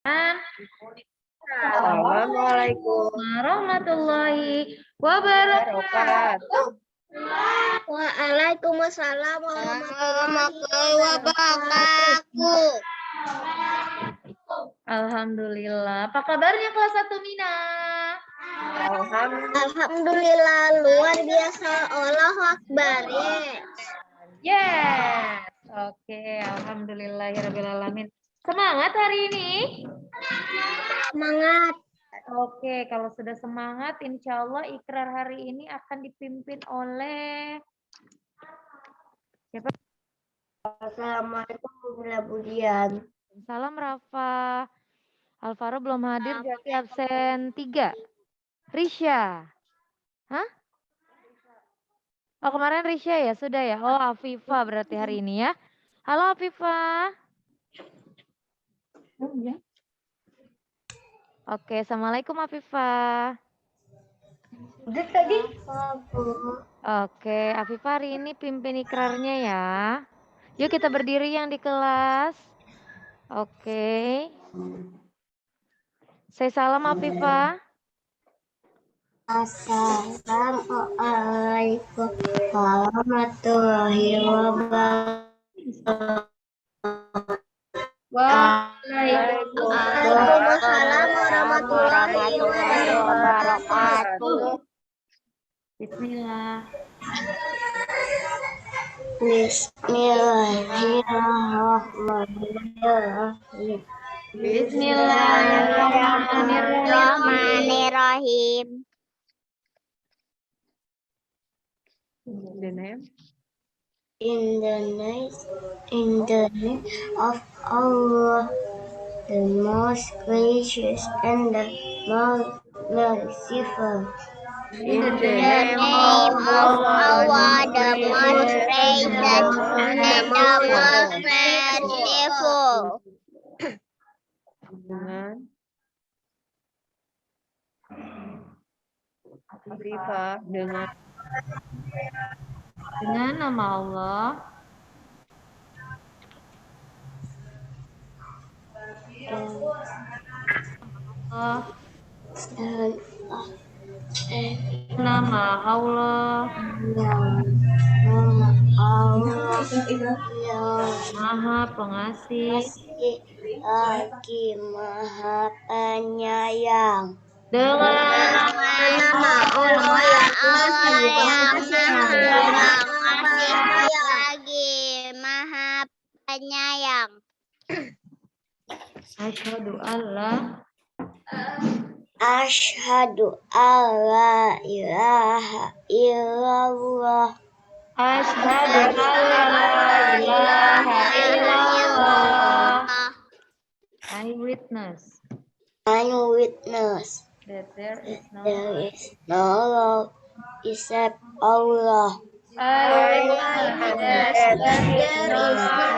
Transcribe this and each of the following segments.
Assalamualaikum warahmatullahi wabarakatuh. Waalaikumsalam warahmatullahi wabarakatuh. Alhamdulillah. Apa kabarnya kelas 1 Mina? Alhamdulillah luar biasa. Allahu Akbar. Yes. Oke, alhamdulillahirrahmanirrahim. Semangat hari ini? Semangat. Oke, kalau sudah semangat, insya Allah ikrar hari ini akan dipimpin oleh siapa? Assalamualaikum warahmatullahi wabarakatuh. Salam Rafa. Alvaro belum hadir, berarti absen 3. Risha. Hah? Oh, kemarin Risha ya? Sudah ya? Oh, Afifah berarti hari ini ya. Halo Afifah. Oh, ya. Oke, Assalamualaikum Afifah. Udah tadi. Oke, Afifah hari ini pimpin ikrarnya ya. Yuk kita berdiri yang di kelas. Oke. Saya salam Afifah. Assalamualaikum warahmatullahi wabarakatuh. Waalaikumsalam warahmatullahi wabarakatuh. Bismillah. Bismillahirrahmanirrahim. Bismillahirrahmanirrahim. In the name of Allah, the most gracious and the most merciful. In the name of Allah, the most gracious and the most merciful. Afifah dengan nama Allah. Nama Allah Maha Pengasih lagi Maha Penyayang. dengan Nama Allah yang lagi Maha Penyayang. Asyhadu alla ilaha illallah. Asyhadu alla ilaha illallah. I witness that there is no Lord except Allah. I witness that there is no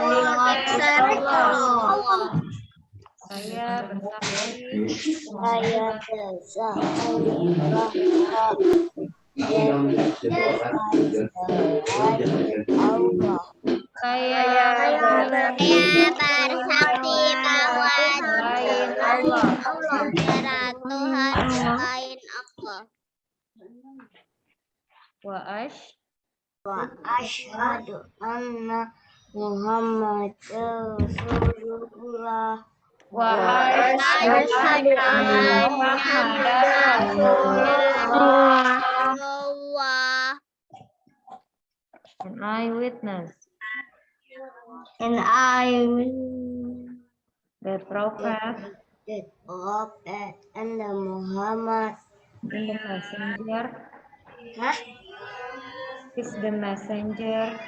Lord except Allah. Saya bersaksi Allah. Saya bersaksi bahwa selain Allah. tiada Tuhan selain Allah. Wa Asyhadu anna Muhammadar Rasulullah. asyhadu anna Muhammadar Rasulullah. And I witness that Prophet and the Muhammad and the messenger is the messenger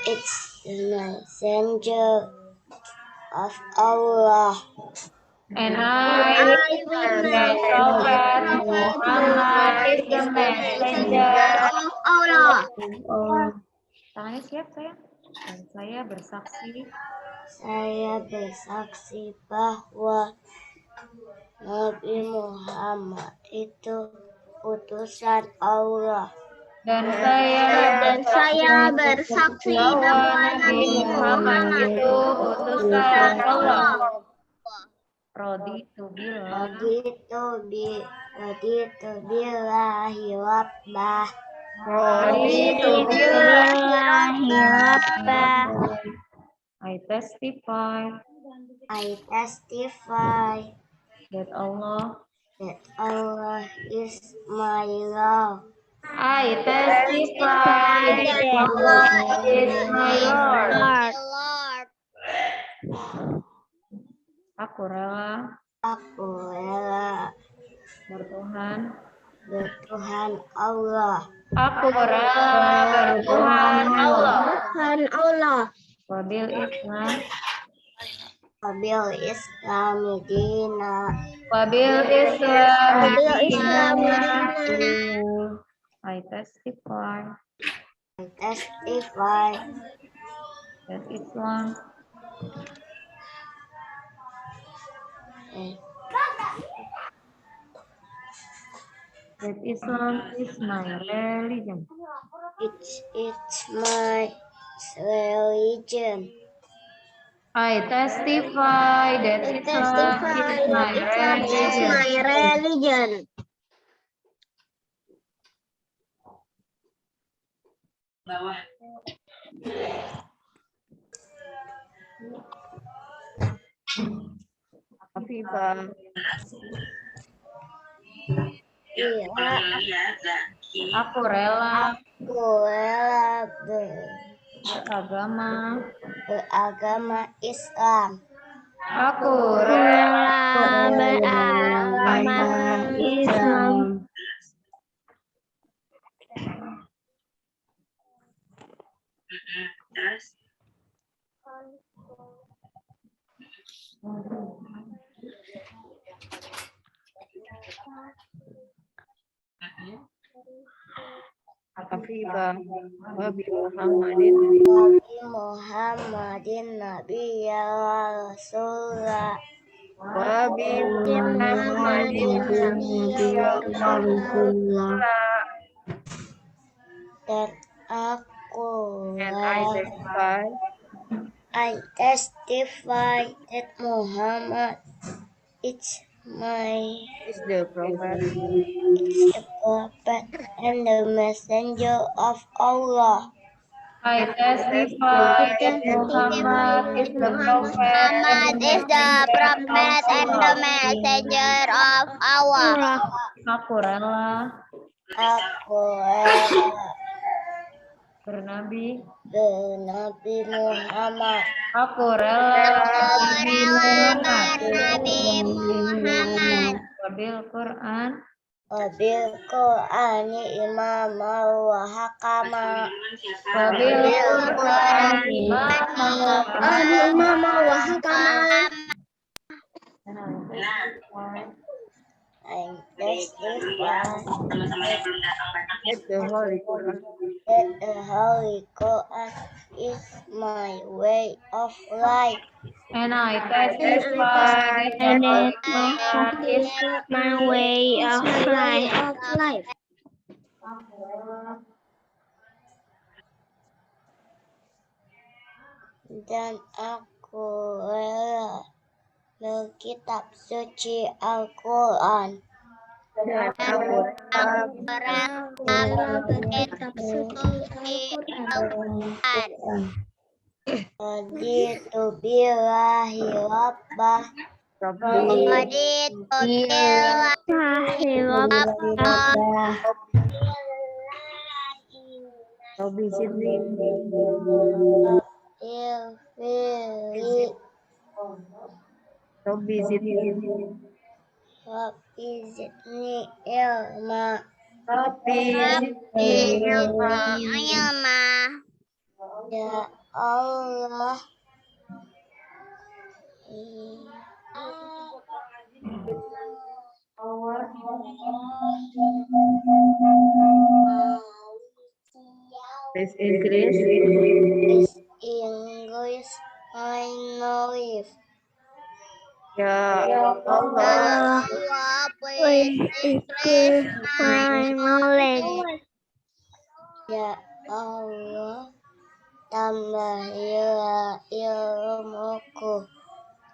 it's the messenger of Allah. and I witness that Prophet Muhammad is the messenger of Allah. Tangannya siap sayang. Dan saya bersaksi bahwa Nabi Muhammad itu utusan Allah. Dan saya bersaksi bahwa Nabi Muhammad itu utusan Allah. Raditu billah. Raditu billahi rabbah. Raditu billahi rabbah. I testify I testify that Allah is my Lord. I testify that Allah is my Lord. Aku rela bertuhan Allah. Aku rela bertuhan Allah. Wabil Islam. Wabil Islami dina. Wabil Islam. I testify that Islam is my religion. It's my religion. I testify that Islam is my religion. Afifah. Aku rela beragama Islam. Aku rela beragama Islam. Afifah. Wabi Muhammadin Nabiyya Rasulullah. Wabi Muhammadin Nabiyya Rasulullah. Dan aku I I testify that Muhammad is the prophet and the messenger of Allah. I testify that Muhammad is the prophet and the messenger of Allah. Aku rela bernabi Muhammad. Aku rela bernabi Muhammad. Wabil Quran. Wabil Qur'ani imama wa hakama. Wabil Quran imama wa hakama. I testify that the Holy Quran that the Holy Quran is my way of life. and I testify that the Holy Quran is my way of life. Dan aku rela berkitab suci Al-Quran. Raditu billahi rabbah. Robi Sidni Robi zidni ilma. Ya Allah. This English I know it. Ya Allah, Increase my knowledge. Ya Allah, tambah ilmuku.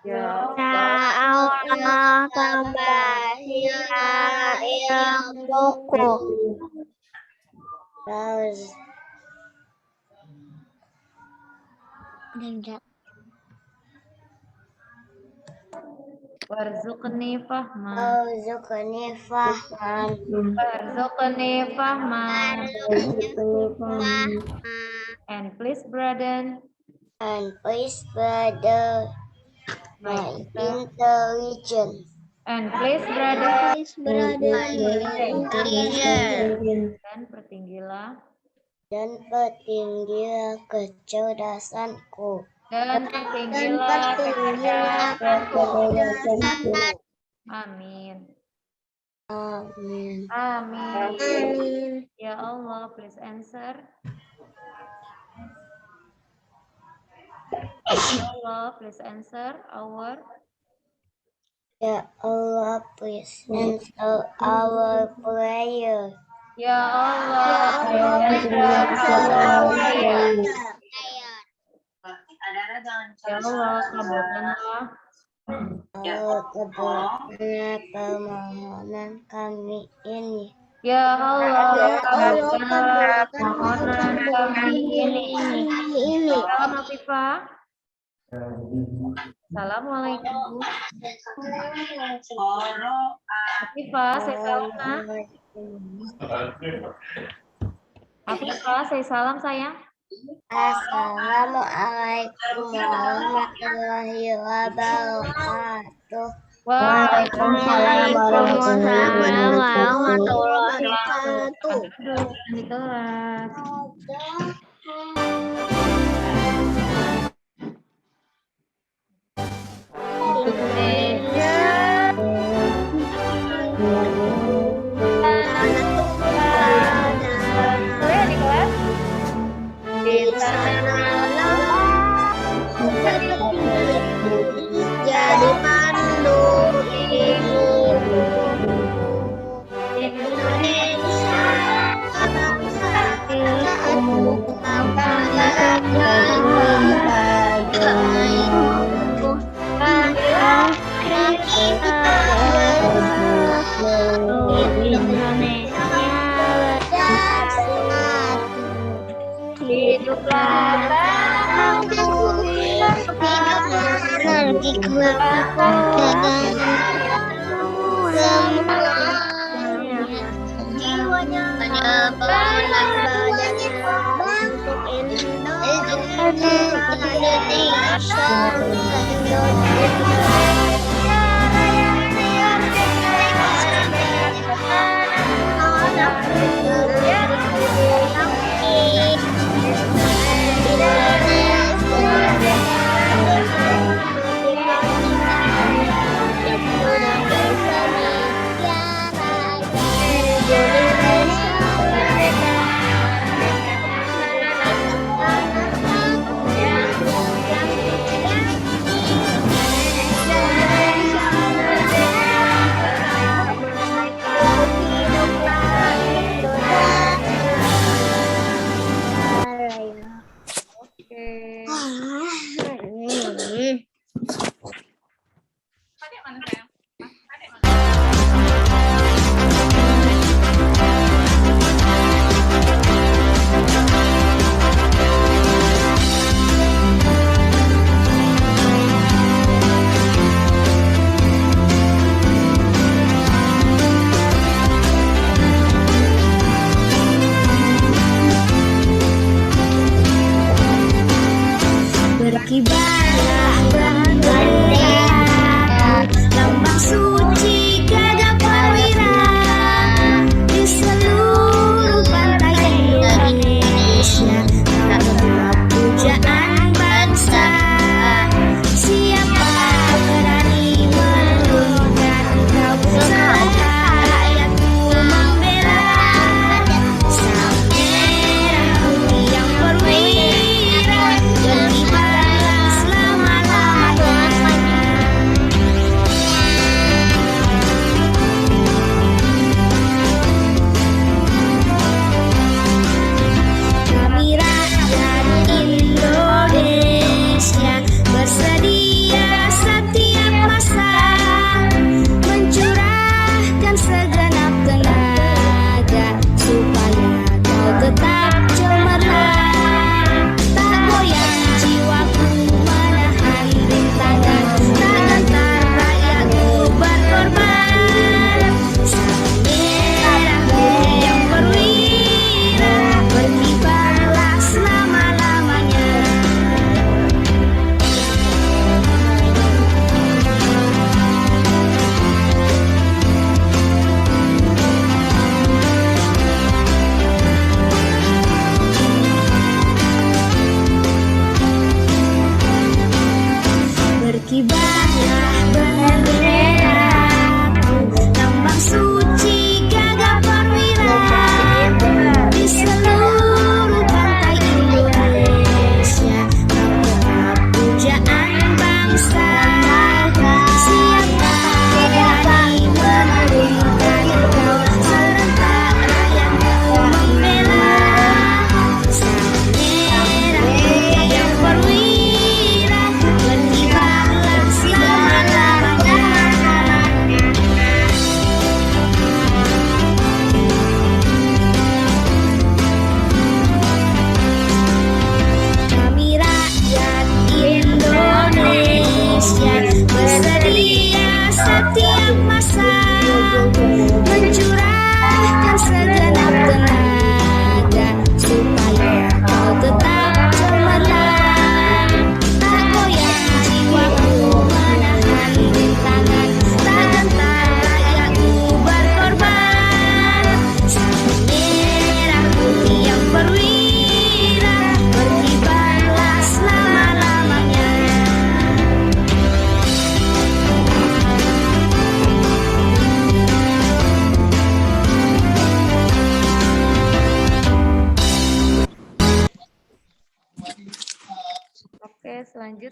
Ya Allah tambahilah ilmuku. Warzuqni fahman. Warzuqni fahman. Warzuqni fahman. And please broaden my intelligence. And please broaden dan pertinggilah kecerdasanku. Dan pertinggilah kecerdasanku. Amin. Amin. Amin. Ya Allah, please answer. Ya Allah, please answer our. Ya Allah, please answer our prayer. Ya Allah, please answer our prayer. Ya Allah, kabulkanlah. Allah, kabulkanlah permohonan kami ini. Ya Allah, kabulkanlah permohonan kami ini. Salam Afifah. Assalamualaikum. Afifah, saya salam nak. Afifah, saya salam sayang. Assalamualaikum warahmatullahi wabarakatuh. Waalaikumsalam warahmatullahi wabarakatuh. Di kelas. Jadi pandu ilmu Indonesia bangsa hiduplah bangsaku, hiduplah nantiku, semuanya jiwanya badannya untuk Indonesia.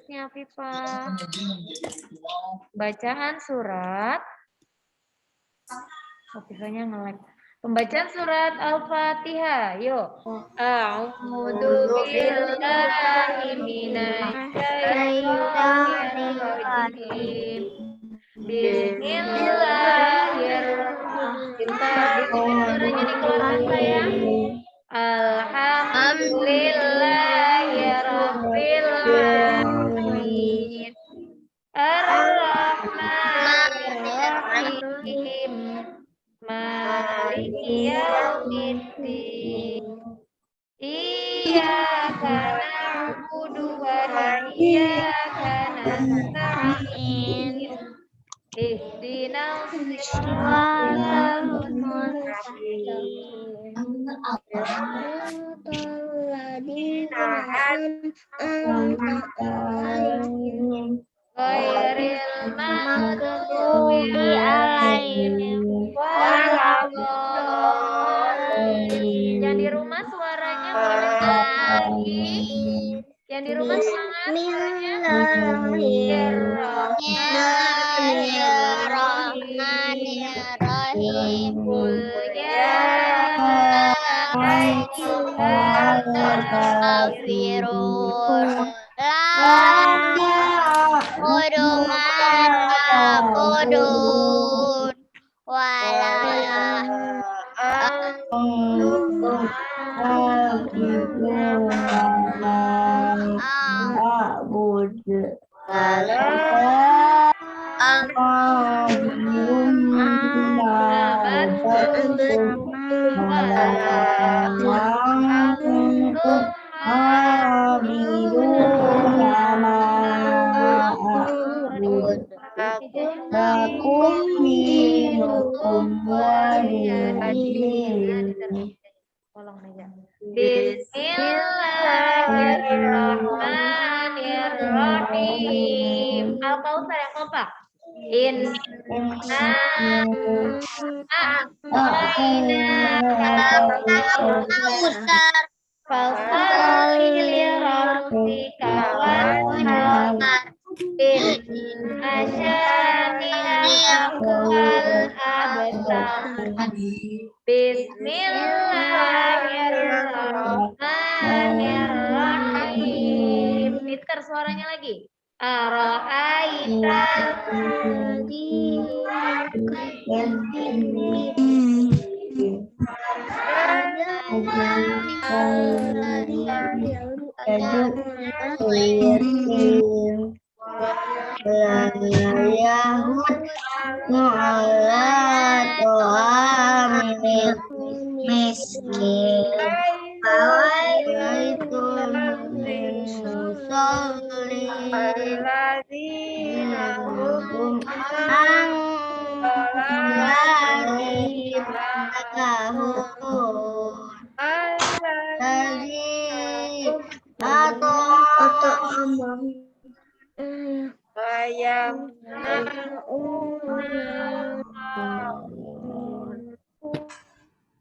tulisnya Afifah. Bacaan surat. Afifahnya nge-lag. Pembacaan surat Al-Fatihah. Yuk. A'udzu billahi minasyaitonir rajim. Bismillahirrahmanirrahim. Suaranya dikeluarkan sayang. Alhamdulillahirabbil alamin. Ar-Rahmanir-Rahim. Maliki yaumiddin. Iyyaka na'budu wa iyyaka nasta'in. Ihdinas siratal mustaqim. Ghairil maghdubi alaihim waladdallin. Yang di rumah suaranya lagi. Yang di rumah semangat Bismillahirrahmanirrahim. Qul ya ayyuhal kafirun la ta'budun wala Bismillahirrahmanirrahim. Apa Ustaz yang kompak? Bismillahirrahmanirrahim. Pintar suaranya lagi.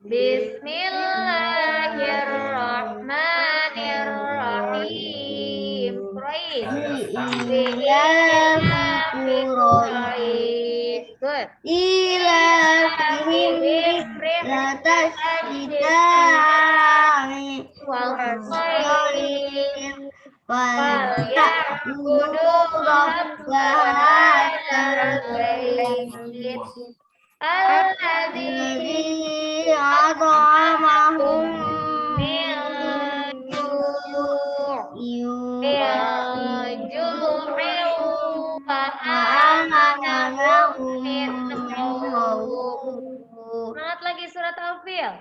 Bismillahirrahmanirrahim. Good. Semangat lagi surat Al-Fil.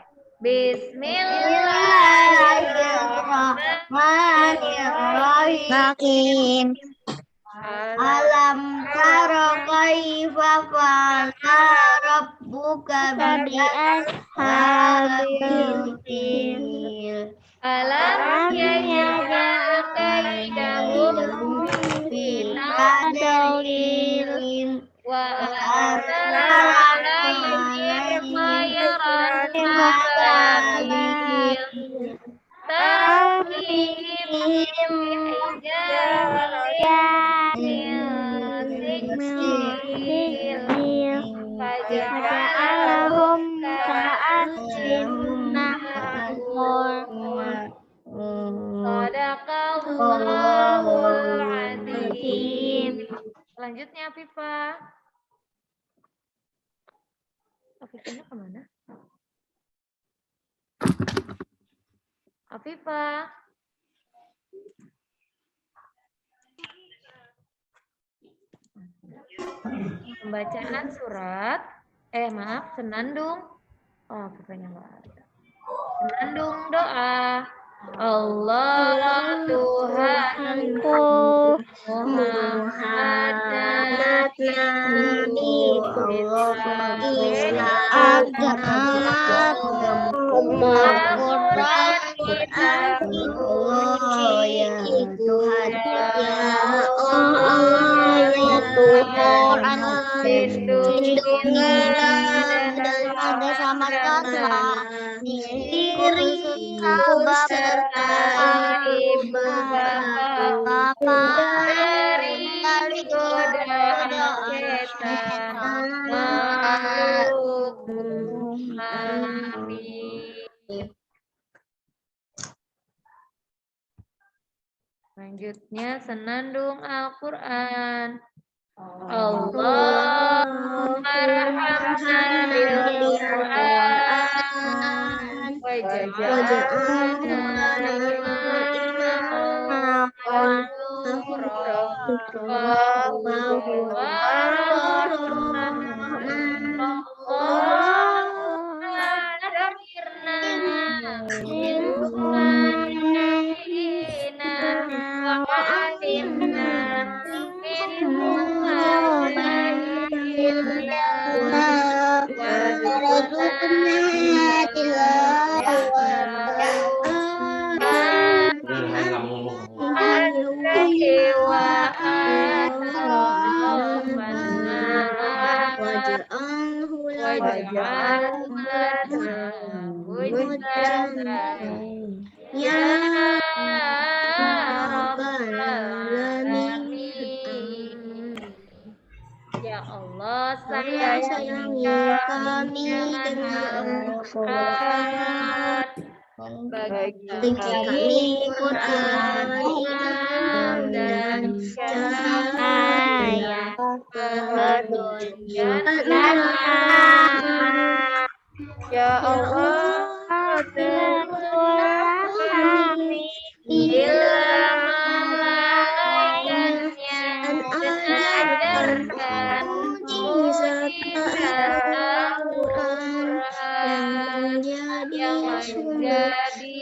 Bismillahirrahmanirrahim. Alam tara kaifa fa'ala rabbuka bi ashabil fil. Alam yaj'al kaidahum fi tadlil wa arsala 'alaihim tayran ababil tarmihim faja'alahum ka'asfin Shadaqallahul azim. Selanjutnya Afifah. Afifahnya kemana? Afifah. Pembacaan surat. Senandung. Oh, Afifahnya nggak ada. Senandung doa. Allah Tuhanku Muhammad Nabi Islam agama Al-Quran itu Tuhan ya Allah ya Tuhan lindungilah dan selamatkanlah diriku beserta ibu bapak dari godaan setan makhluk. Amin. Selanjutnya senandung Al-Quran. Allahumma rahamna bil Quran waj'alna imama ya Rabbal Alamin. Ya Allah, sayangi kami dengan Al-Quran. Bagi kami Quran dan cahaya petunjuk. Ya Allah, teguhlah kami bila malaikatnya dan ajarkan mujizat Al-Quran yang menjadi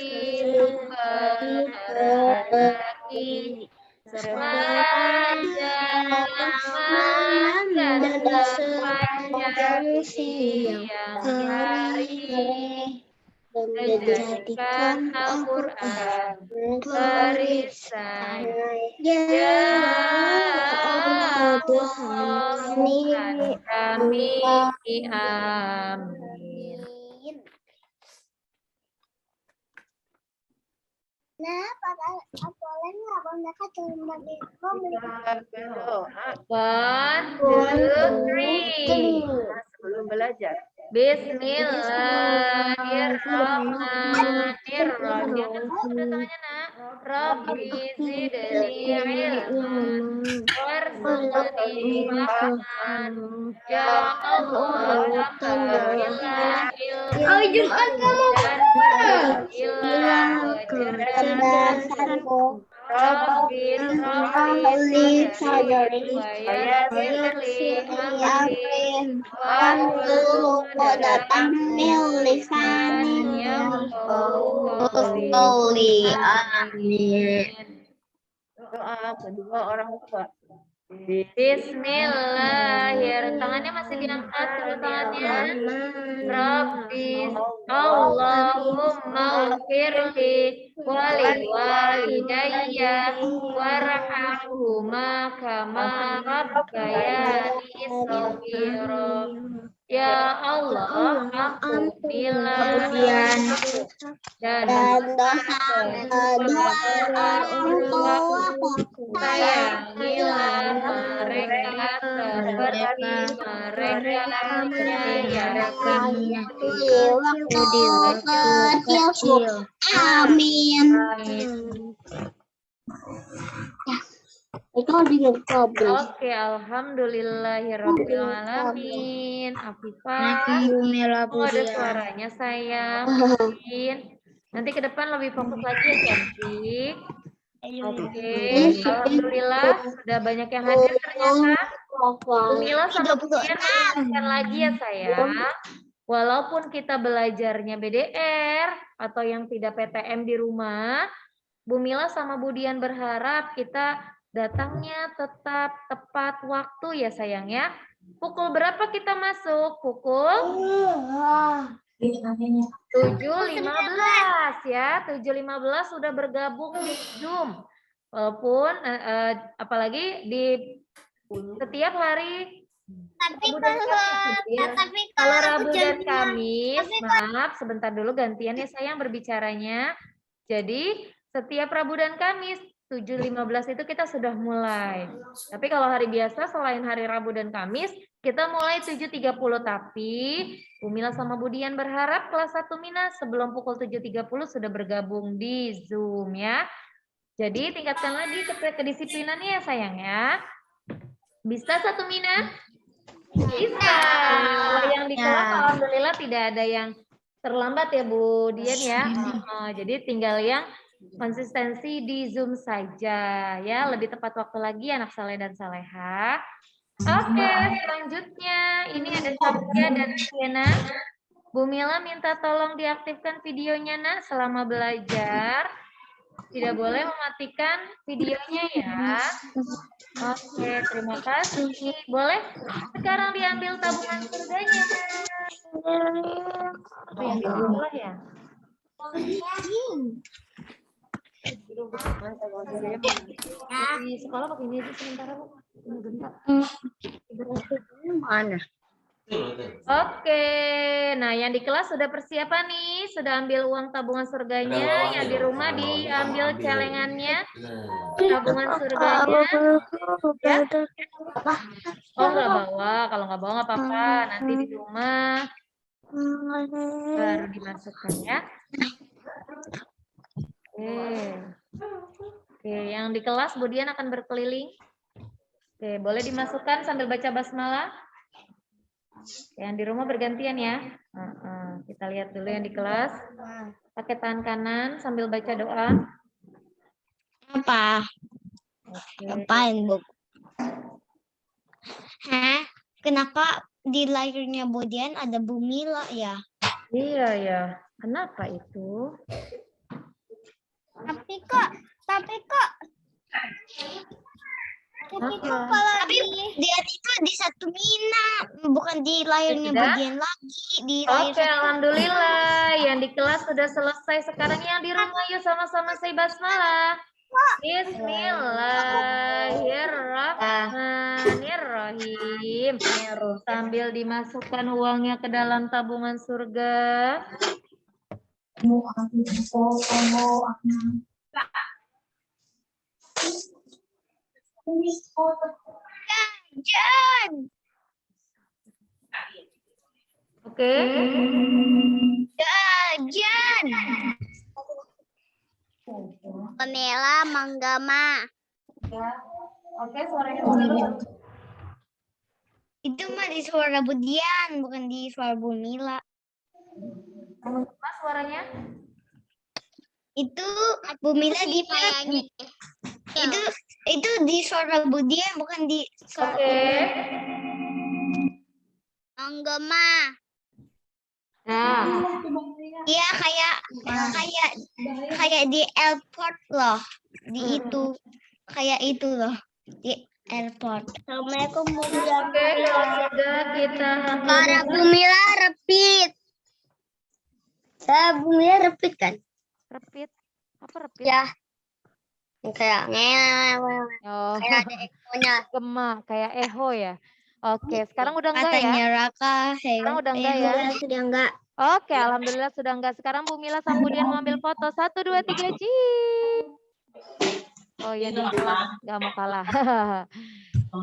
sumber rezeki sepanjang malam dan sepanjang siang hari, dan menjadikan Al-Quran perisai. Ya Allah Tuhan kami, amin. Nah, pada apalnya abang mereka cuma di mobil. 1, 2, 3. Sebelum belajar. Bismillahirrahmanirrahim. Jangan lupa tanya nak. Rabbi zidni ilman warzuqni fahman. Ya Allah, tambahkanlah ilmu Jumat kamu dan berilah kecerdasanku. Rabbi sadri wa yassir li amri wahlul datang lisan qawli. Amin. Doa kedua orang tua. Bismillahirrahmanirrahim. Tangannya masih diangkat, kedua tangannya. Rabbi Allahumma ufirli wali walidayya warhamhuma kama rabbayani shaghira. Ya Allah, ampunilah dosaku dan dosa kedua orang tuaku. Sayangilah mereka seperti mereka di waktu kecil. Amin. Itu dengan problem. Oke, alhamdulillahirrabbilalamin. Afifah, oh, ada suaranya sayang. Amin. Nanti ke depan lebih fokus lagi ya cantik. Oke, alhamdulillah sudah banyak yang hadir ternyata. Mila sama Budian mengingatkan lagi ya sayang. Walaupun kita belajarnya BDR atau yang tidak PTM di rumah, Bu Mila sama Budian berharap kita datangnya tetap tepat waktu ya sayang ya. Pukul berapa kita masuk? Pukul 7.15 ya. 7.15 sudah bergabung di Zoom. Walaupun apalagi di setiap hari kalau Rabu dan Kamis, maaf sebentar dulu gantian ya sayang berbicaranya. Jadi setiap Rabu dan Kamis 7.15 itu kita sudah mulai. Tapi kalau hari biasa selain hari Rabu dan Kamis, kita mulai 7.30. Tapi Bu Mila sama Budian berharap kelas 1 Mina sebelum pukul 7.30 sudah bergabung di Zoom ya. Jadi tingkatkan lagi kedisiplinannya ya sayang ya. Bisa 1 Mina? Bisa. Kalau yang di kelas alhamdulillah tidak ada yang terlambat ya Bu Dian ya. Jadi tinggal yang konsistensi di Zoom saja ya, lebih tepat waktu lagi anak saleh dan saleha. Oke, selanjutnya ini ada Sabia dan Siena. Bu Mila minta tolong diaktifkan videonya nak selama belajar. Tidak boleh mematikan videonya ya. Oke, terima kasih. Boleh sekarang diambil tabungan surganya. Apa yang diambil ya? Di sekolah pakai ini aja sementara Bu. Mana? Oke, nah yang di kelas sudah persiapan nih, sudah ambil uang tabungan surganya, yang di rumah diambil celengannya, tabungan surganya. Ya? Oh nggak bawa, kalau nggak bawa nggak apa-apa, nanti di rumah baru dimasukkan ya. Oke, yang di kelas Budian akan berkeliling. Oke, boleh dimasukkan sambil baca basmalah. Yang di rumah bergantian ya. Kita lihat dulu yang di kelas. Pakai tangan kanan sambil baca doa. Apa? Oke. Ngapain, Bu? Hah? Kenapa di layarnya Budian ada Bu Mila ya? Iya ya. Kenapa itu? Tapi kok tapi dia itu di 1 Mina, bukan di layarnya Sudah? Budian lagi, di layar Oke, alhamdulillah. Yang di kelas sudah selesai. Sekarang yang di rumah yuk sama-sama say basmalah. Bismillahirrahmanirrahim. Sambil dimasukkan uangnya ke dalam tabungan surga. Jan. Oke. Jan. Pamela Manggama. Oke, suaranya dulu. Itu mah di suara Budian, bukan di suara Bu Mila. Mas suaranya? Itu Bu Mila di itu di suara Budian, bukan di suara Manggama. Nah, Iya kayak di airport loh. Di itu kayak itu loh di airport. Assalamualaikum Bu Mila. oke, kalau sudah kita Para Bu Mila repeat. Bu Mila repeat kan? repeat. Apa repeat? Ya. Kayak Oh, kayak ada ekonya. gema kayak eho ya. Oke, sekarang udah enggak ya? Katanya Raka, Sekarang udah enggak ya? Sudah enggak. Oke, alhamdulillah sudah enggak. Sekarang Bu Mila sama Budian mau ambil foto. 1, 2, 3, cik. Oh ya, di kelas nggak mau kalah.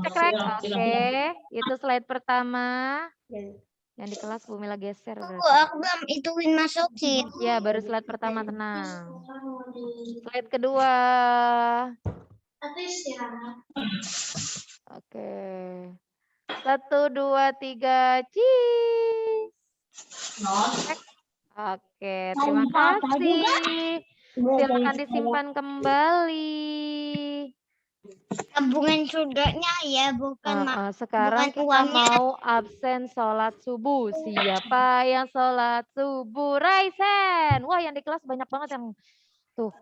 Cekrek, oke. Itu slide pertama. Yang di kelas Bu Mila geser berarti. Aku belum ituin masukin. Ya, baru slide pertama, tenang. Slide kedua. Oke. 1, 2, 3, cheese. Oke, terima kasih. Silakan disimpan kembali. Tabungan sudahnya ya, bukan Sekarang bukan kita uangnya. mau absen sholat subuh. Siapa yang sholat subuh? Raise hand. Wah, yang di kelas banyak banget yang tuh.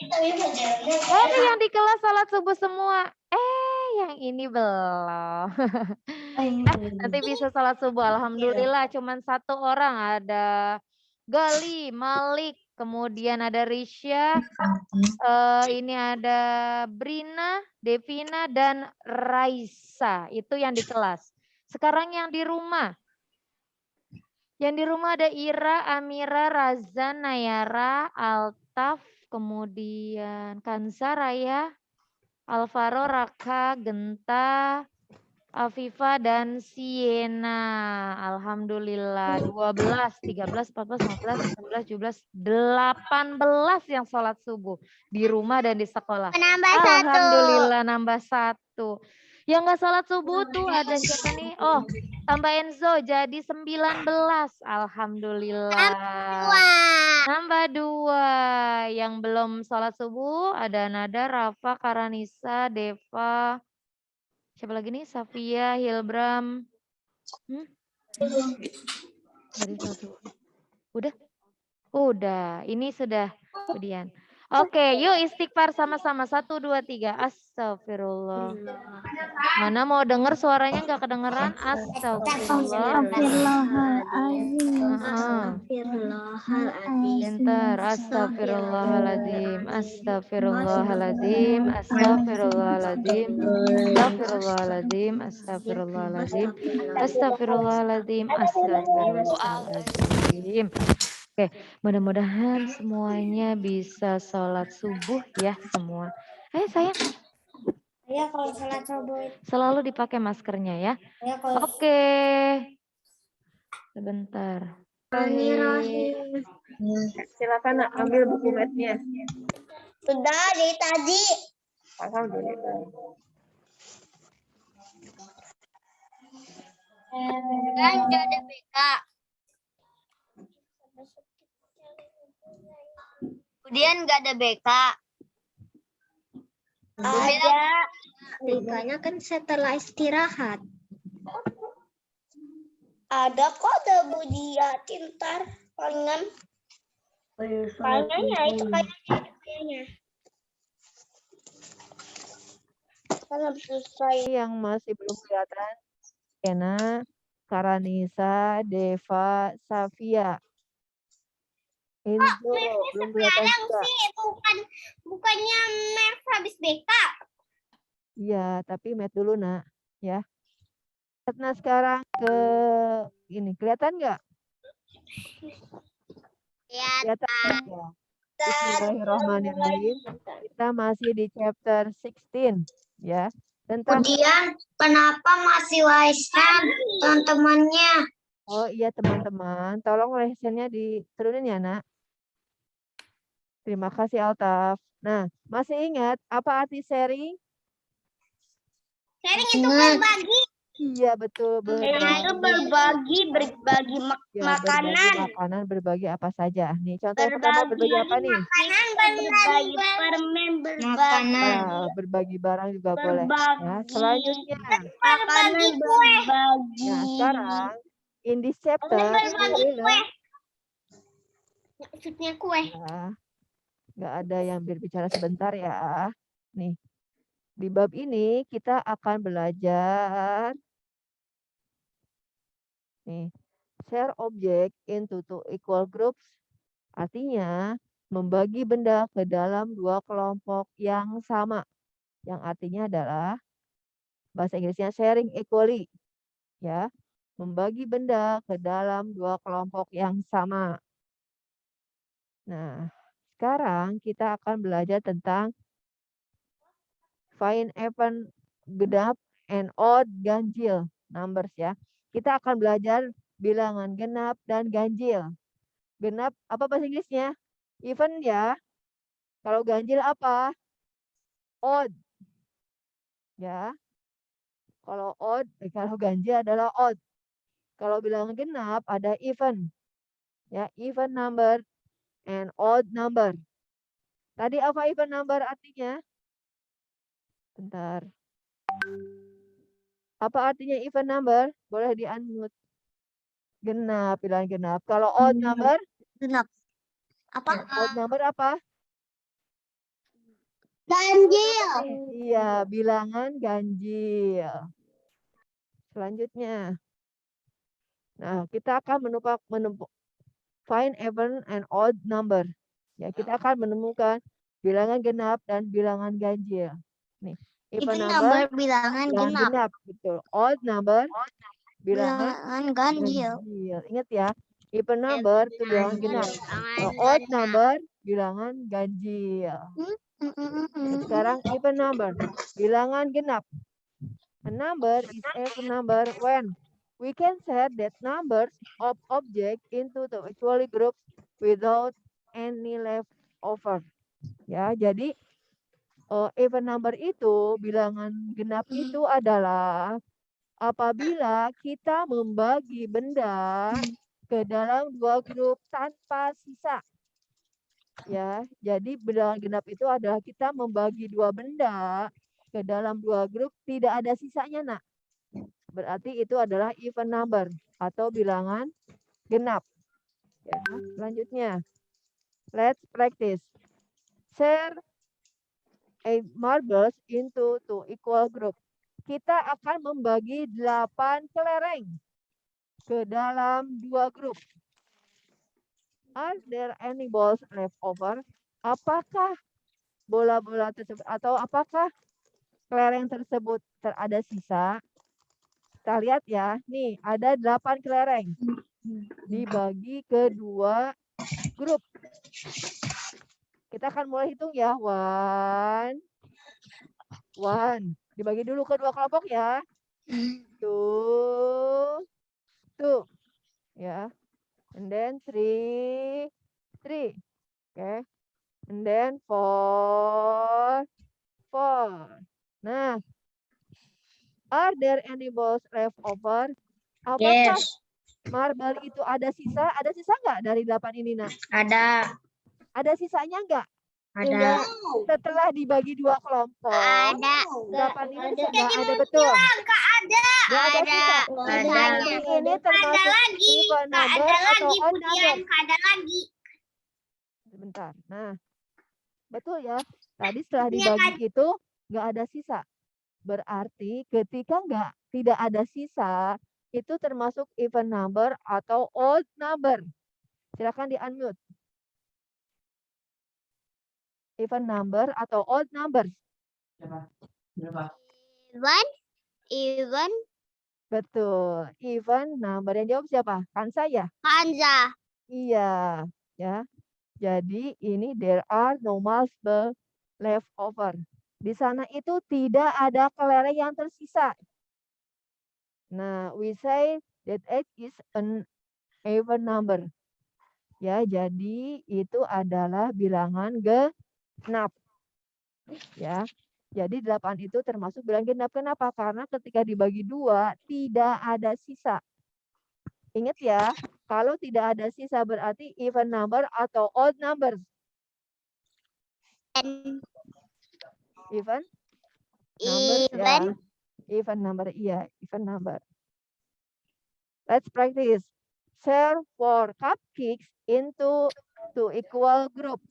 Yang di kelas sholat subuh semua. Yang ini belum. Nanti bisa sholat subuh. Alhamdulillah, cuman 1 orang. Ada Gali, Malik, kemudian ada Risha, ini ada Brina, Devina, dan Raisa. Itu yang di kelas. Sekarang yang di rumah. Yang di rumah ada Ira, Amira, Razan, Nayara, Altaf, kemudian Kansa, Raya, Alvaro, Raka, Genta, Afifa, dan Siena. Alhamdulillah 12, 13, 14, 15, 16, 17, 18 yang sholat subuh di rumah dan di sekolah. Menambah Alhamdulillah nambah 1. Yang nggak sholat subuh tuh ada siapa nih? Oh, tambah Enzo jadi 19. Alhamdulillah. Nambah 2. Yang belum sholat subuh ada Nada, Rafa, Karanisa, Deva. Siapa lagi nih? Safia, Hilbram. Dari 1. Udah? Udah. Ini sudah kemudian. Oke, yuk istighfar sama-sama. 1, 2, 3. Astagfirullah. Mana mau denger suaranya nggak kedengeran? Astagfirullah. Pintar. Astagfirullahaladzim. Astagfirullahaladzim. Astagfirullahaladzim. Astagfirullahaladzim. Astagfirullahaladzim. Astagfirullahaladzim. Astagfirullahaladzim. Oke, mudah-mudahan semuanya bisa sholat subuh ya semua. Sayang. Ya kalau sholat subuh. Selalu dipakai maskernya ya. Oke. Sebentar. Silakan Nak, ambil buku matnya. Sudah dari tadi. Alhamdulillah. Kan nggak ada BK. Kemudian nggak ada BK. Ada. BK-nya kan setelah istirahat. Ada kode Budia Tintar palingan. Palingannya itu kayaknya. Kalau selesai. Yang masih belum kelihatan, Kena, Karanisa, Deva, Safia. Enzo, belum kelihatan juga. Sih, bukannya Merv habis BK. Iya, tapi Matt dulu Nak, ya. Nah sekarang ke ini, kelihatan nggak? Ya. Kelihatan ya. Bismillahirrahmanirrahim. Kita masih di chapter 16, ya. Tentang Kemudian kenapa masih waisan teman-temannya? Oh iya teman-teman, tolong lesennya diturunin ya Nak. Terima kasih Altaf. Nah, masih ingat apa arti sharing? Sharing itu berbagi. Iya betul, Berbagi Ya, makanan. berbagi makanan, berbagi apa saja. Nih, contoh yang pertama berbagi apa nih? Makanan, berbagi permen, berbagi. Berbagi barang juga boleh. Ya, selanjutnya. Makanan berbagi. Nah, sekarang in this chapter Maksudnya kue. Ya, nggak ada yang berbicara sebentar ya. Nih, di bab ini kita akan belajar nih, share object into two equal groups. Artinya membagi benda ke dalam 2 kelompok yang sama. Yang artinya adalah bahasa Inggrisnya sharing equally. Ya, membagi benda ke dalam 2 kelompok yang sama. Nah, sekarang kita akan belajar tentang find even, genap, and odd ganjil numbers ya. Kita akan belajar bilangan genap dan ganjil. Genap apa bahasa Inggrisnya? Even ya. Kalau ganjil apa? Odd. Ya. Kalau kalau ganjil adalah odd. Kalau bilangan genap ada even. Ya, even number and odd number. Tadi apa even number artinya? Bentar. Apa artinya even number? Boleh di-unmute. Genap, bilangan genap. Kalau odd number? Genap. Apa? Odd number apa? Ganjil. Iya, bilangan ganjil. Selanjutnya. Nah, kita akan menemukan find even and odd number. Ya, kita akan menemukan bilangan genap dan bilangan ganjil. Nih, even number bilangan bilangan genap. genap, betul. Odd number bilangan Bilangan ganjil. ganjil. Ingat ya, even number itu bilangan genap. Kalau odd number bilangan ganjil. Nah, sekarang even number bilangan genap. A number is even number when we can set that numbers of objects into the equal groups without any leftover. Ya, jadi even number itu, bilangan genap itu adalah apabila kita membagi benda ke dalam dua grup tanpa sisa. Ya, jadi bilangan genap itu adalah kita membagi dua benda ke dalam dua grup tidak ada sisanya, Nak. Berarti itu adalah even number atau bilangan genap. Ya, selanjutnya. Let's practice. Share 8 marbles into 2 equal group. Kita akan membagi 8 kelereng ke dalam dua grup. Are there any balls left over? Apakah bola-bola tersebut atau apakah kelereng tersebut ada sisa? Kita lihat ya, nih ada 8 kelereng dibagi ke dua grup. Kita akan mulai hitung ya. One. Dibagi dulu ke dua kelompok ya. Two. Ya. And then three. Okay. And then four. Nah. Are there any balls left over? Apakah marble itu ada sisa? Ada sisa nggak dari 8 ini, Nak? Ada. Ada sisanya nggak? Ada. Setelah dibagi dua kelompok, Ada. 8 ini nggak ada, betul. Nggak ada sisa. Berarti ini termasuk even number atau odd number. Ada lagi. Sebentar. Nah, betul ya. Tadi setelah dibagi itu nggak ada sisa. Berarti ketika tidak ada sisa, itu termasuk even number atau odd number. Silakan di-unmute. Even number atau odd number. Even. Betul. Even number. Yang jawab siapa? Kan saya. Hanza. Iya. Ya. Jadi ini there are no multiple left over. Di sana itu tidak ada kelereng yang tersisa. Nah, we say that X is an even number. Ya, jadi itu adalah bilangan genap. Ya. Jadi 8 itu termasuk bilangan genap. Kenapa? Karena ketika dibagi 2 tidak ada sisa. Ingat ya, kalau tidak ada sisa berarti even number atau odd number. Even number ya. Even number, iya, even number. Let's practice. Share 4 cupcakes into 2 equal groups.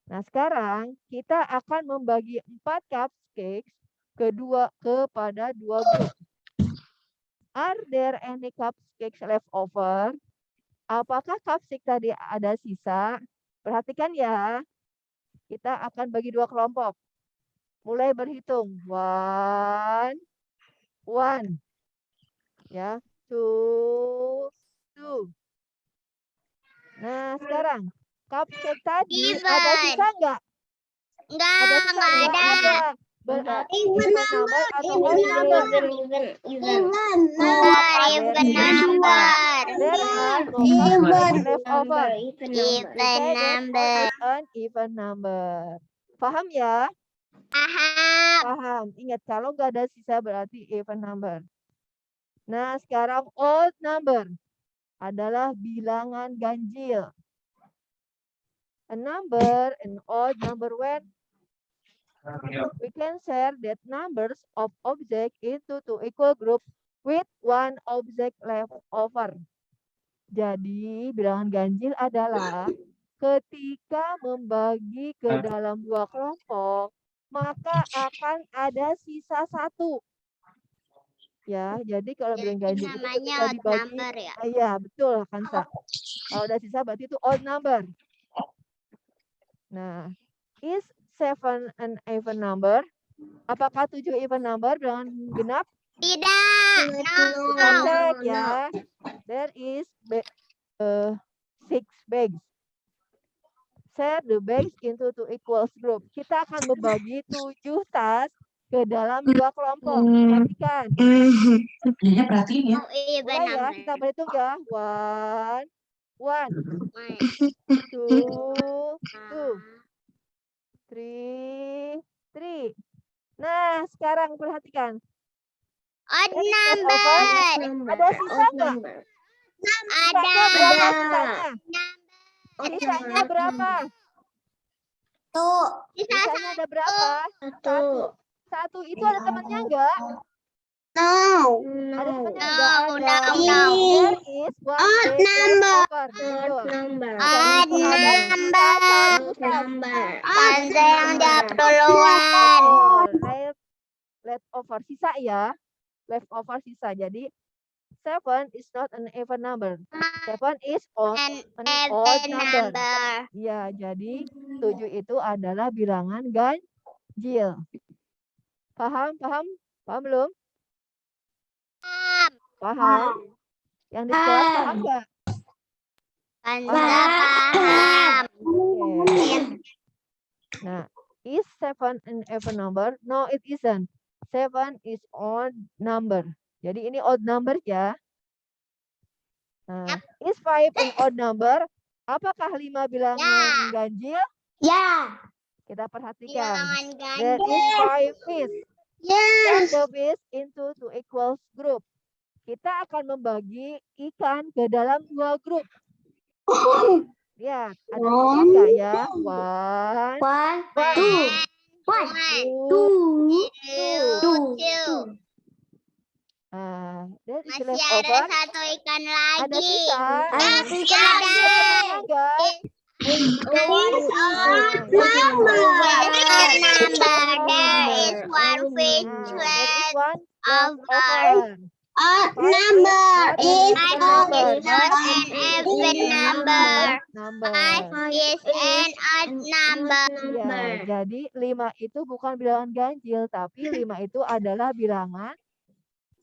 Nah, sekarang kita akan membagi 4 cupcakes kepada 2 grup. Are there any cupcakes left over? Apakah cupcake tadi ada sisa? Perhatikan ya. Kita akan bagi 2 kelompok. Mulai berhitung. One. Ya. Two. Nah, sekarang cupcake tadi ada sisa enggak? Enggak Ada sisa? Nggak ada. Berarti even number atau odd number? Even Very good. number. There are no subtract left over. Even We say that odd is an even number. Paham ya? Paham. Paham. Ingat, kalau nggak ada sisa berarti even number. Nah, sekarang odd number adalah bilangan ganjil. A number, an odd number when we can share that numbers of object into two equal groups with one object left over. Jadi, bilangan ganjil adalah ketika membagi ke dalam dua kelompok, maka akan ada sisa satu. Ya, jadi kalau bilangan ganjil itu Namanya ketika odd dibagi, number ya. iya betul Kansa. Kalau ada sisa berarti itu odd number. Nah, is 7 an even number? Apakah 7 even number dengan genap? Tidak. Kita cek ya. There is 6 bags. Share the bags into two equal group. Kita akan membagi 7 tas ke dalam dua kelompok. Perhatikan. Kayaknya perhatiin ya. Oh, even Mulai ya, number. kita berhitung ya. 1, 2, 3, 3. Nah, sekarang perhatikan. Odd Dari number. Ada sisa nggak? Ada. Sisanya berapa sisanya? Sisanya berapa? Sisanya ada berapa? Satu itu ada temannya nggak? No. Ada temannya No, nggak? Ada. no. There is one Odd bag number. left over. Betul. Odd Ada number. satu tas. Tante yang jawab duluan. Betul. Leftover sisa ya. Leftover sisa. Jadi 7 is not an even number. 7 is an odd Even number. number. Ya, jadi 7 itu adalah bilangan ganjil. Paham? Paham? Paham belum? Paham? Yang di kelas paham nggak? Tante paham. Oke. Nah, is 7 an even number? No, it isn't. 7 is odd number. Jadi ini odd number ya. Nah, is 5 an odd number? Apakah 5 bilangan ganjil? Ya. Kita perhatikan. Bilangan There ganjil. is 5 fish. Share the fish into two equal group. Kita akan membagi ikan ke dalam 2 grup. Lihat, ada temannya nggak ya? 1, 2. That is Masih left ada over. satu ikan Ada lagi. sisa. Masih Ada temannya nggak? There is one fish There is left one over. over. Odd number is not an even number. Number. 5 is an odd number. Ya, jadi 5 itu bukan bilangan ganjil, tapi 5 itu adalah bilangan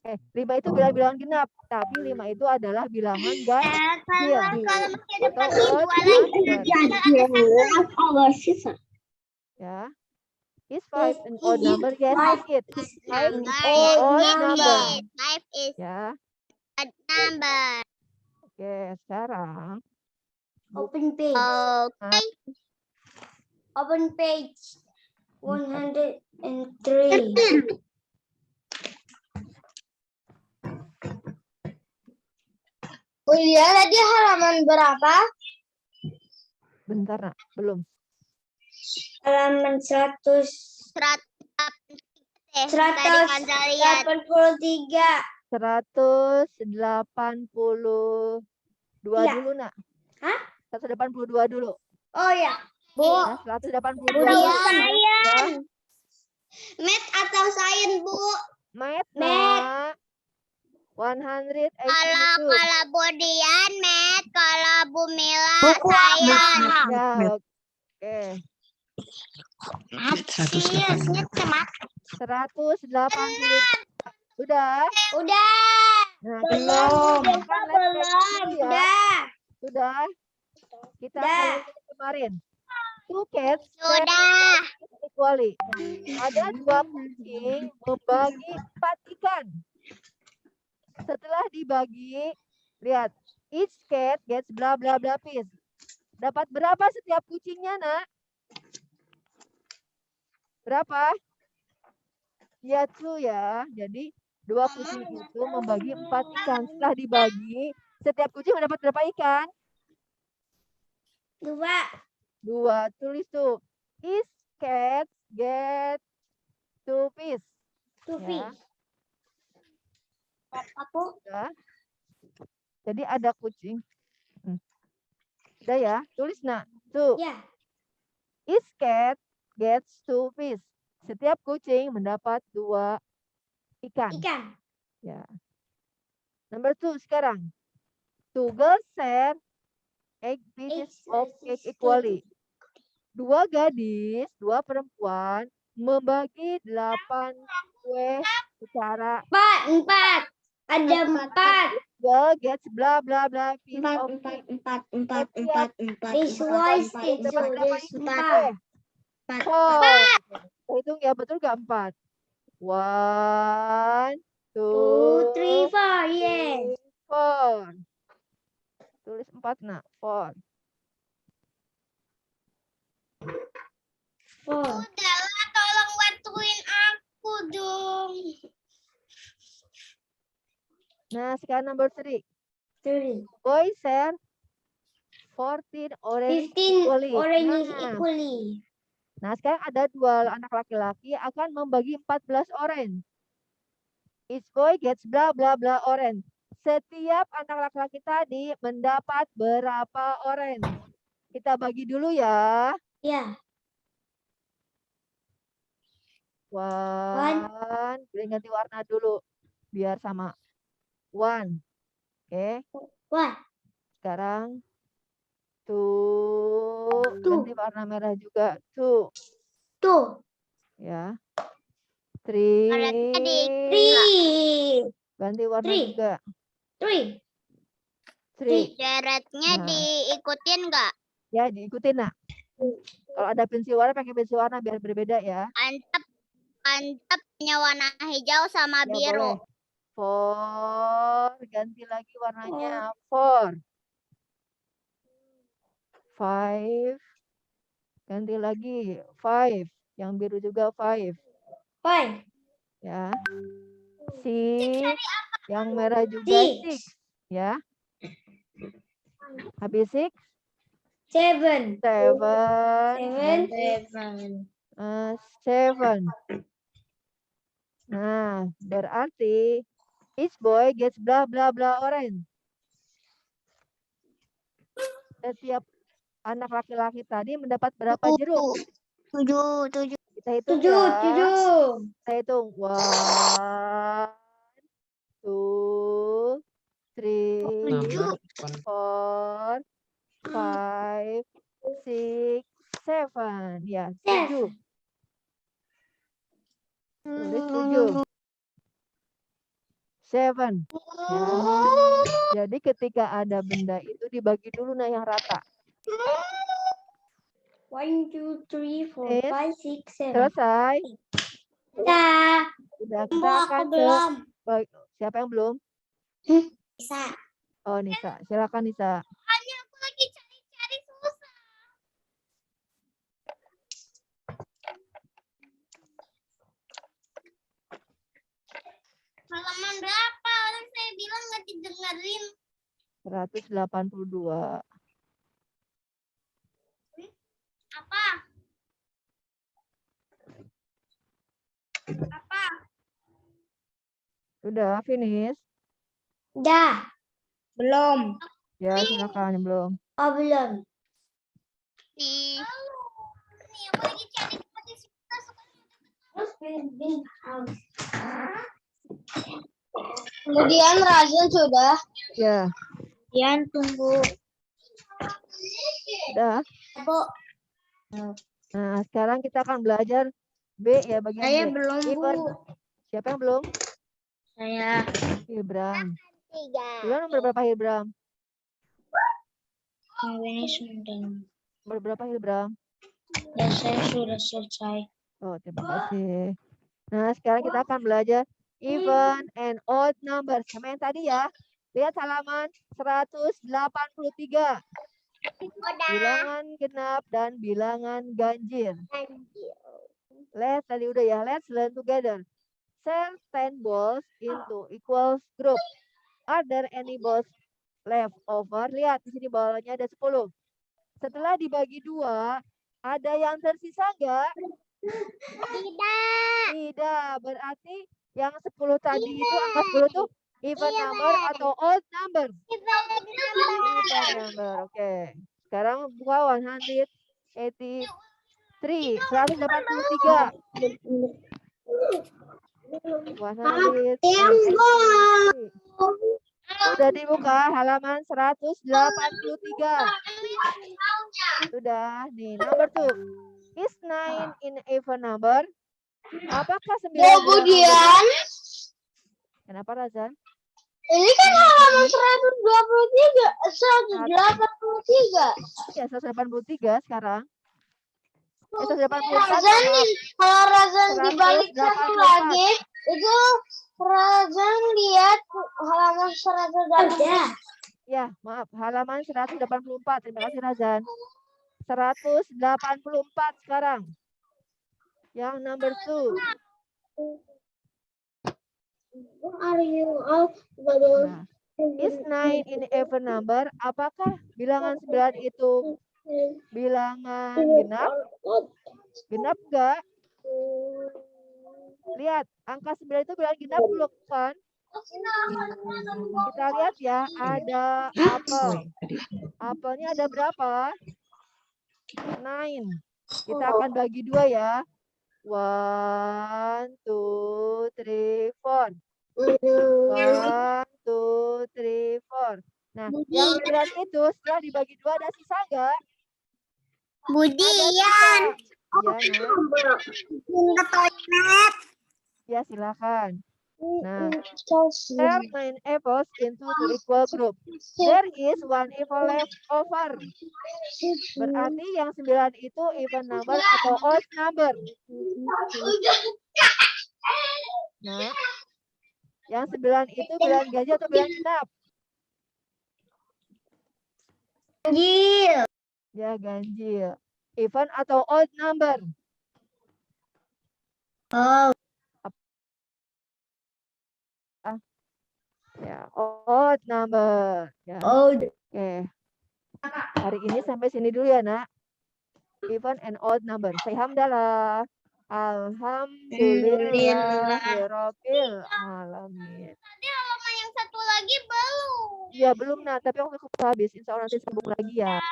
5 itu bilangan genap, tapi 5 itu adalah bilangan ganjil. Kalau masih ada Atau bagi odd dua lagi. number. Ya. Is 5 an odd number? Yes, it is. 5 is odd number. 5 is Ya. odd number. Oke, sekarang Open page. Okay. Open page 103. Kuliah tadi halaman berapa? bentar, Nak. Belum. Halaman 183. 182 Iya. dulu, Nak. Hah? 182 dulu. Oh ya, Bu. Ya, 182. Sains. Math atau sains, Bu? Math, Math. Nak. 182. Kalau Bu Dian math, kalau Bu Mila sains. Ya, oke. 180. Udah? Udah. Nah, Belum. kita Belum. ya. Udah. Sudah? Kita Udah. kali kemarin. Two cats share Sudah. equally. Ada 2 kucing membagi 4 ikan. Setelah dibagi, lihat. Each cat gets bla bla bla piece. Dapat berapa setiap kucingnya, Nak? Berapa? Ya, 2 ya. Jadi 2 kucing itu membagi 4 ikan. Setelah dibagi, setiap kucing mendapat berapa ikan? 2. 2. Tulis tuh. Each cat get 2 piece. Ya. Aku. Ya. Jadi ada kucing. Udah ya, tulis Nak. Tuh. Ya. Each cat gets 2 piece. Setiap kucing mendapat 2 ikan. Ikan. Ya. Number 2 sekarang. 2 girls share 8 pieces of cake equally. 2 gadis, 2 perempuan membagi 8 kue secara 4. Ada 4. girl gets bla bla bla piece of cake. 4. Visualize it. Dapat berapa kue? 4. 4. Hitung ya, betul gak 4? 1, 2, 2, 3, 4. Yes. 4. Tulis 4 Nak. 4. 4. Udahlah, tolong bantuin aku dong. Nah, sekarang number 3. 3. Boys share 14 orange 15 equally. oranges Nah, equally. nah, sekarang ada 2 anak laki-laki akan membagi 14 orange. Each boy gets bla bla bla orange. Setiap anak laki-laki tadi mendapat berapa orange? Kita bagi dulu ya. Ya. 1. Ganti warna dulu biar sama. 1. Oke. 1. Sekarang 2. Ganti warna merah juga. 2. 2. Ya. 3. 3. Ganti warna Three. juga. 3. 3. Syaratnya Nah. diikutin nggak? Ya, diikutin Nak. Kalau ada pensil warna, pakai pensil warna biar berbeda ya. Antepnya warna hijau sama Ya, biru. boleh. 4. Ganti lagi warnanya. 4. 5. Ganti lagi. 5. Yang biru juga 5. 5. Ya. 6. Yang merah juga 6. Ya. Habis 6. 7. 7. 7. Nah, berarti each boy gets bla bla bla orange. Setiap anak laki-laki tadi mendapat berapa jeruk? 7. Kita hitung ya. 7. Kita hitung. 1, 2, 3, 4, 5, 6, 7. Ya, 7. Tulis 7. 7. Ya. Jadi ketika ada benda itu dibagi dulu nah yang rata. 1, 2, 3, 4, 5, 6, 7. Selesai. Udah. Udah, kita akan belum. Siapa yang belum? Bisa. Oh, Nisa. Silakan Nisa. Hanya aku lagi cari-cari susah. Halaman berapa? Orang saya bilang nggak didengerin. 182. Apa? Apa? Sudah finish? Udah. Belum. Ya, silakan belum. Oh, belum. Nih. Nih, aku lagi cari-cari susah. Terus kemudian Razan sudah. Ya, Kemudian tunggu. udah. Bu. Nah, sekarang kita akan belajar B ya, bagian Saya B. belum, Bu. Even. Siapa yang belum? Saya. Hilbram. 3. Hilbram nomor berapa Hilbram? Ini sudah. Nomor berapa Hilbram? Ya, saya sudah selesai. Oh, terima kasih. Nah, sekarang kita akan belajar even and odd numbers. Sama yang tadi ya. Lihat halaman 183. Bilangan genap dan bilangan ganjil. Tadi udah ya. Let's learn together. Share 10 balls into equal group. Are there any balls left over? Lihat di sini bolanya ada 10. Setelah dibagi 2, ada yang tersisa enggak? Tidak. Tidak. Berarti yang 10 tadi itu angka 10 tuh even number atau odd number? Even number. Oke. Sekarang buka 183. 183. 183. Sudah dibuka halaman 183. Sudah. Nih, number 2. Is 9 in even number? Apakah 9 Kemudian, Kenapa, Razan? ini kan halaman 123, 183. Ya, 183 sekarang. 184. Razan, maaf. kalau Razan dibalik satu 184. lagi, itu Razan lihat halaman 184. Ya, maaf. Halaman 184. Terima kasih, Razan. 184 sekarang. Yang number 2. Are you all Nah, is 9 in even number? Apakah bilangan 9 itu bilangan genap? Genap enggak? Lihat, angka 9 itu bilangan genap belum kan? Kita lihat ya, ada apel. Apelnya ada berapa? 9. Kita akan bagi 2 ya. 1, 2, 3, 4. 1, 2, 3, 4. Nah, yang 9 itu setelah dibagi 2 ada sisa enggak? Budian? Ya, Nak. Ke toilet. Ya, silakan. Nah, Share 9 apples into 2 equal group. There is 1 apple left over. Berarti yang 9 itu even number atau odd number. Nah, yang 9 itu bilangan ganjil atau bilangan genap? Ganjil. Ya, ganjil. Even atau odd number? Oh. Ya, odd number. Ya. Odd. Oke. Hari ini sampai sini dulu ya, Nak. Even and odd number. Say hamdalah. Alhamdulillahirabbil alamin. Tadi halaman yang satu lagi belum. Ya, belum, Nak. Tapi waktu aku habis. Insya Allah nanti sambung lagi ya.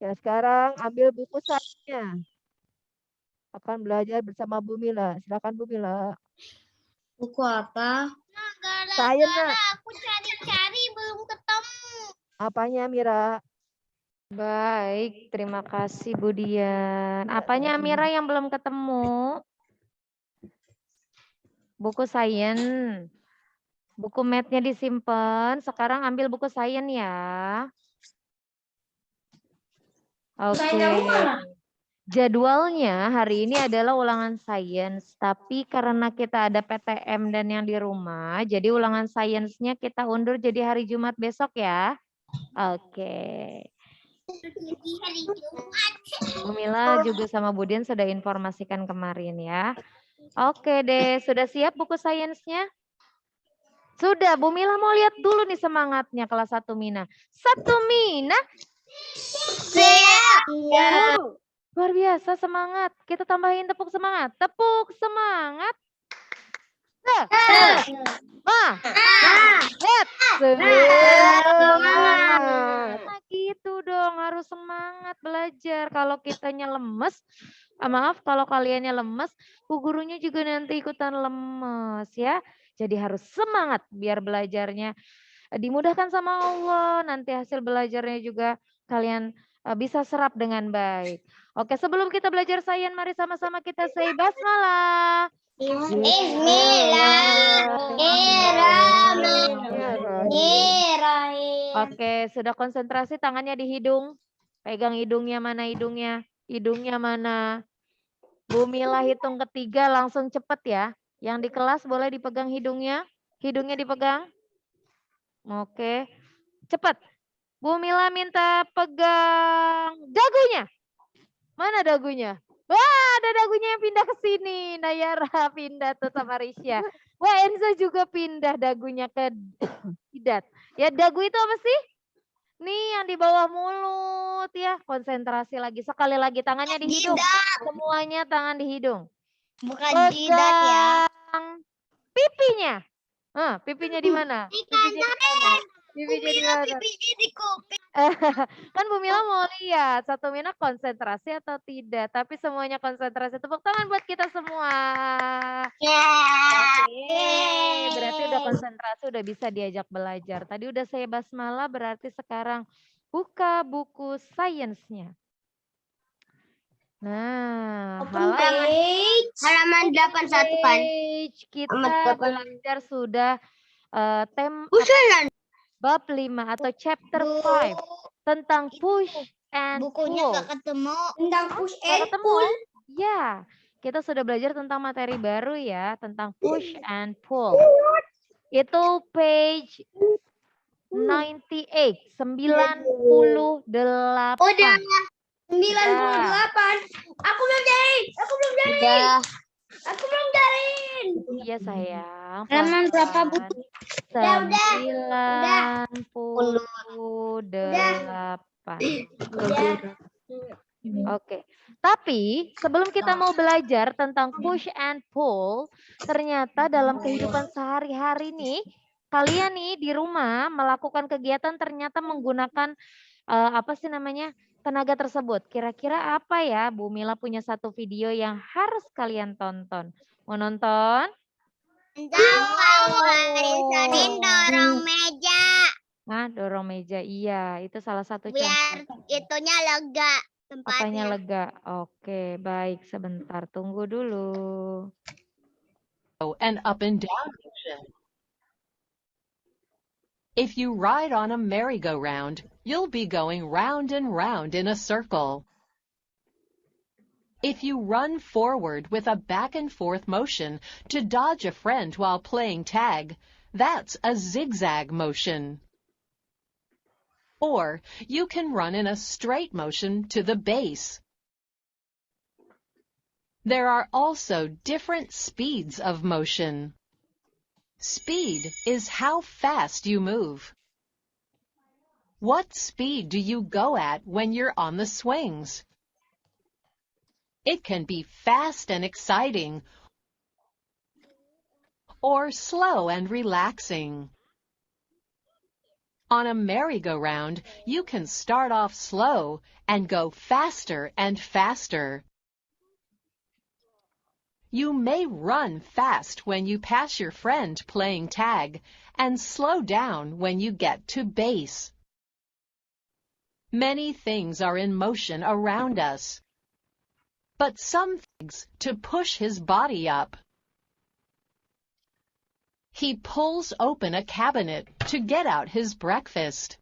Ya, sekarang ambil buku sainsnya. Akan belajar bersama Bu Mila. Silakan Bu Mila. Buku apa? Sains, Nak. Aku cari-cari belum ketemu. Apanya, Mira? Baik, terima kasih Bu Dian. Apanya Amira yang belum ketemu? Buku sains. Buku math-nya disimpan. Sekarang ambil buku sains ya. Oke. Jadwalnya hari ini adalah ulangan sains. Tapi karena kita ada PTM dan yang di rumah, jadi ulangan sainsnya kita undur jadi hari Jumat besok ya. Oke. Bu Mila juga sama Bu Dian sudah informasikan kemarin ya. Oke deh, sudah siap buku sainsnya? Sudah, Bu Mila mau lihat dulu nih semangatnya kelas 1 Mina. 1 Mina? Siap. Luar biasa semangat. Kita tambahin tepuk semangat. Tepuk semangat. Semangat. Nah, gitu dong, harus semangat belajar. Kalau kitanya lemes, maaf kalau kaliannya lemes, bu gurunya juga nanti ikutan lemes ya. Jadi harus semangat biar belajarnya dimudahkan sama Allah. Nanti hasil belajarnya juga kalian bisa serap dengan baik. Oke, sebelum kita belajar sains, mari sama-sama kita say basmalah. Bismillahirrahmanirrahim. Oke, sudah konsentrasi tangannya di hidung. Pegang hidungnya, mana hidungnya? Hidungnya mana? Bu Mila hitung ketiga langsung cepet ya. Yang di kelas boleh dipegang hidungnya? Hidungnya dipegang? Oke. Cepet. Bu Mila minta pegang dagunya. Mana dagunya? Wah, ada dagunya yang pindah ke sini. Nayara pindah tuh sama Risha. Wah, Enzo juga pindah dagunya ke jidat. Ya, dagu itu apa sih? Nih yang di bawah mulut ya. Konsentrasi lagi. Sekali lagi tangannya di hidung. Semuanya tangan di hidung. Bukan jidat ya. Pegang pipinya. Pipinya di mana? Di Pipinya di mana? Pipinya di mana? pipinya di kuping. Kan Bu Mila mau lihat satu Mina konsentrasi atau tidak. Tapi semuanya konsentrasi. Tepuk tangan buat kita semua. Oke, berarti udah konsentrasi, udah bisa diajak belajar. Tadi udah saya basmalah, berarti sekarang buka buku sainsnya. Nah, Halaman 81 kan. page kita belajar sudah bab 5 atau chapter 5 tentang push and Bukunya pull. nggak ketemu. Tentang push Nggak ketemu? Ya, kita sudah belajar tentang materi baru ya, tentang push and pull. Itu page 98, 98. Udah 98. Aku belum jahit. Iya sayang. Halaman berapa, Bu? Pelan-pelan. 98. Oke. Tapi sebelum kita mau belajar tentang push and pull, ternyata dalam kehidupan sehari-hari nih, kalian nih di rumah melakukan kegiatan ternyata menggunakan apa sih namanya? Tenaga tersebut. Kira-kira apa ya? Bu Mila punya satu video yang harus kalian tonton. Mau nonton? Dorong meja Nah, dorong meja. Iya, itu salah satu biar contoh. itunya lega Apanya tempatnya. lega? Oke, baik. Sebentar, tunggu dulu. And up and down motion. If you ride on a merry-go-round, you'll be going round and round in a circle. If you run forward with a back and forth motion to dodge a friend while playing tag, that's a zigzag motion. Or you can run in a straight motion to the base. There are also different speeds of motion. Speed is how fast you move. What speed do you go at when you're on the swings? It can be fast and exciting, or slow and relaxing. On a merry-go-round, you can start off slow and go faster and faster. You may run fast when you pass your friend playing tag and slow down when you get to base. Many things are in motion around us, but some things to push his body up. He pulls open a cabinet to get out his breakfast.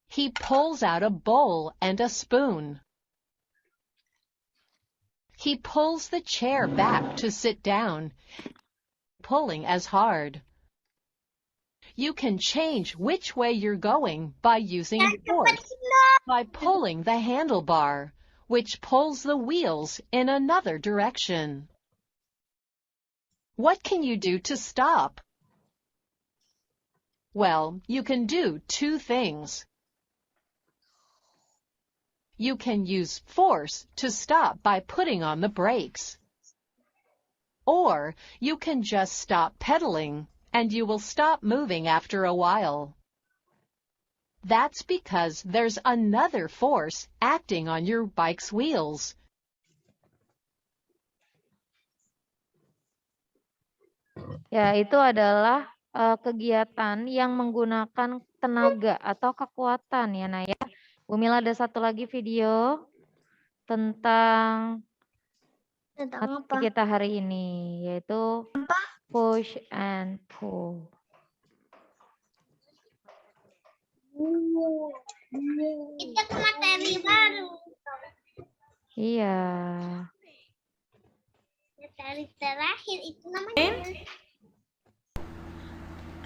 He pulls out a bowl and a spoon. He pulls the chair back to sit down, pulling as hard. You can change which way you're going by using force, by pulling the handlebar, which pulls the wheels in another direction. What can you do to stop? Well, you can do two things. You can use force to stop by putting on the brakes. Or you can just stop pedaling and you will stop moving after a while. That's because there's another force acting on your bike's wheels. Ya, itu adalah kegiatan yang menggunakan tenaga atau kekuatan ya, Naya. Bu Mila ada satu lagi video tentang materi kita hari ini, yaitu push and pull. Itu materi baru. Iya. Matahari terakhir itu namanya.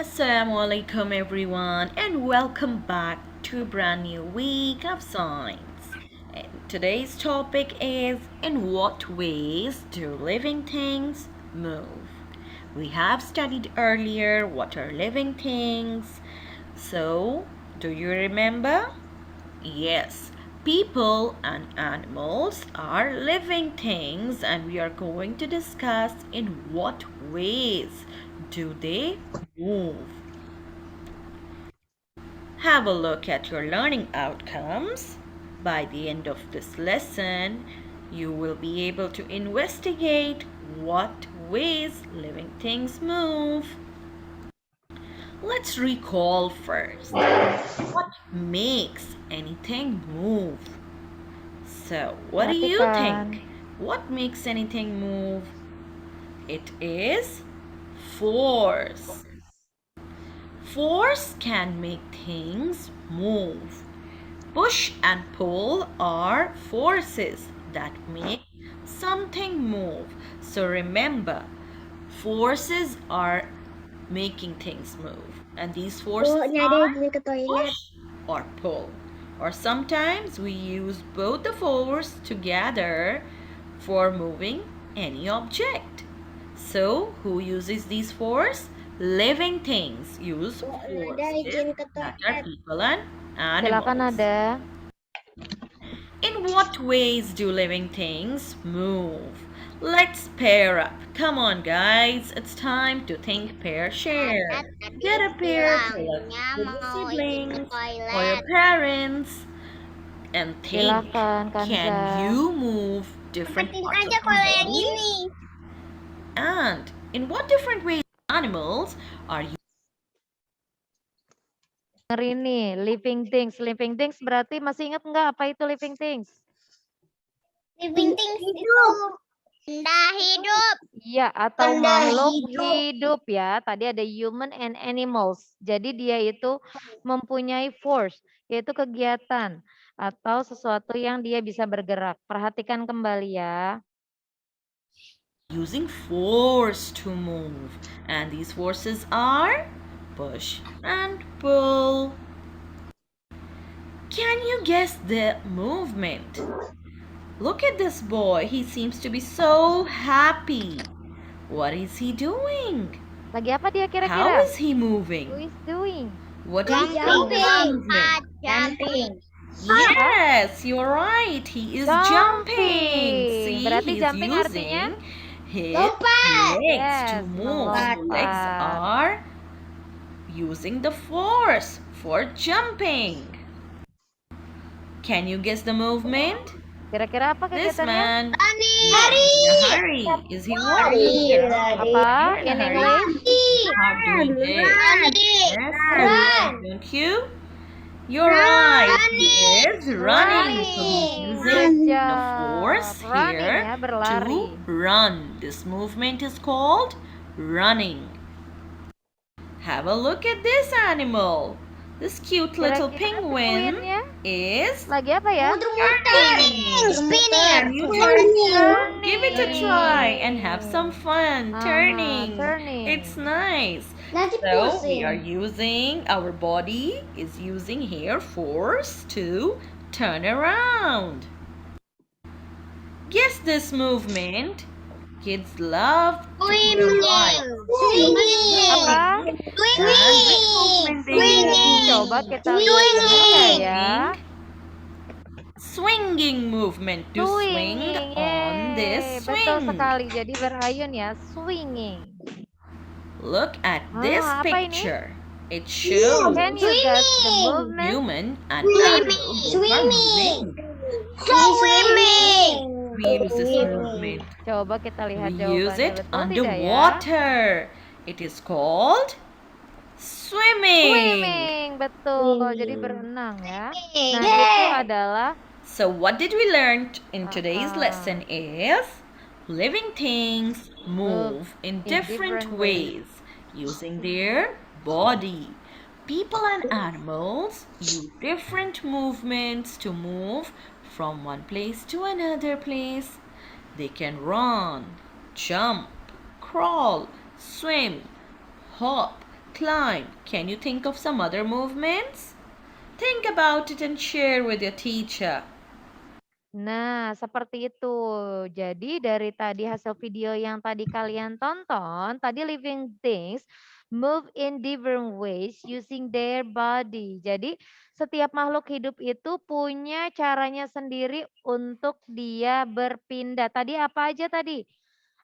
Assalamualaikum everyone and welcome back to a brand new week of science. And today's topic is, in what ways do living things move? We have studied earlier what are living things. So, do you remember? Yes, people and animals are living things, and we are going to discuss in what ways do they move. Have a look at your learning outcomes. By the end of this lesson, you will be able to investigate what ways living things move. Let's recall first. What makes anything move? So, what do you think? What makes anything move? It is force. Force can make things move. Push and pull are forces that make something move. So remember, forces are making things move. And these forces are push or pull. Or sometimes we use both the force together for moving any object. So, who uses these force? Living things use force. That are people and Silakan animals. Nada. In what ways do living things move? Let's pair up. Come on, guys. It's time to think, pair, share. Get a pair for your siblings or your parents and think. Silakan Kanza. Can you move different Angkatin parts aja of kalau your yang body? ini. And in what different ways animals are you? Ini living things. Living things berarti masih ingat nggak apa itu living things? Living things itu benda hidup. Iya, atau Benda makhluk hidup. hidup ya. Tadi ada human and animals. Jadi dia itu mempunyai force, yaitu kegiatan atau sesuatu yang dia bisa bergerak. Perhatikan kembali ya. Using force to move, and these forces are push and pull. Can you guess the movement? Look at this boy. He seems to be so happy. What is he doing? Lagi apa dia How kira-kira? is he Who moving? is doing? What is Jumping. the movement? Jumping. Yes, you're right. He is jumping. See, Berarti he's jumping artinya? using his Lompat. legs to Yes, move. His legs melompat. are using the force for jumping. Can you guess the movement? Kira-kira apa This kegiatannya? man is in a hurry. Is he walking? Apa? In In a hurry. English? Not doing this. Yes, Run. don't you? You're right. He is running. So he's using Good the job. force Running here ya, berlari. to run. This movement is called running. Have a look at this animal. This cute little Kira-kira penguin penguinnya is lagi apa ya? Spinning. you Turning. give it a try and have some fun turning. turning. It's nice. Nanti So we are using our body is using here force to turn around. Guess this movement. Kids love to Swimming. Swimming. Apa? Swimming. Coba kita lihat ya. Swinging movement to swing on this Betul swing. sekali. Jadi berayun ya, swinging. Look at this apa ini? picture. It shows Can you guess the movement? human and Swimming. animals are Swimming. moving. Swimming. We use this movement. Coba kita lihat We jawabannya. use it Betul tidak ya? underwater. It is called swimming. Swimming, betul. Jadi berenang ya. Nah, Yeay. itu adalah So what did we learn in today's Uh-uh. lesson is living things move in different different ways using their body. People and animals use different movements to move from one place to another place. They can run, jump, crawl, swim, hop, climb. Can you think of some other movements? Think about it and share with your teacher. Nah, seperti itu. Jadi dari tadi hasil video yang tadi kalian tonton, tadi living things move in different ways using their body. Jadi setiap makhluk hidup itu punya caranya sendiri untuk dia berpindah. Tadi apa aja tadi?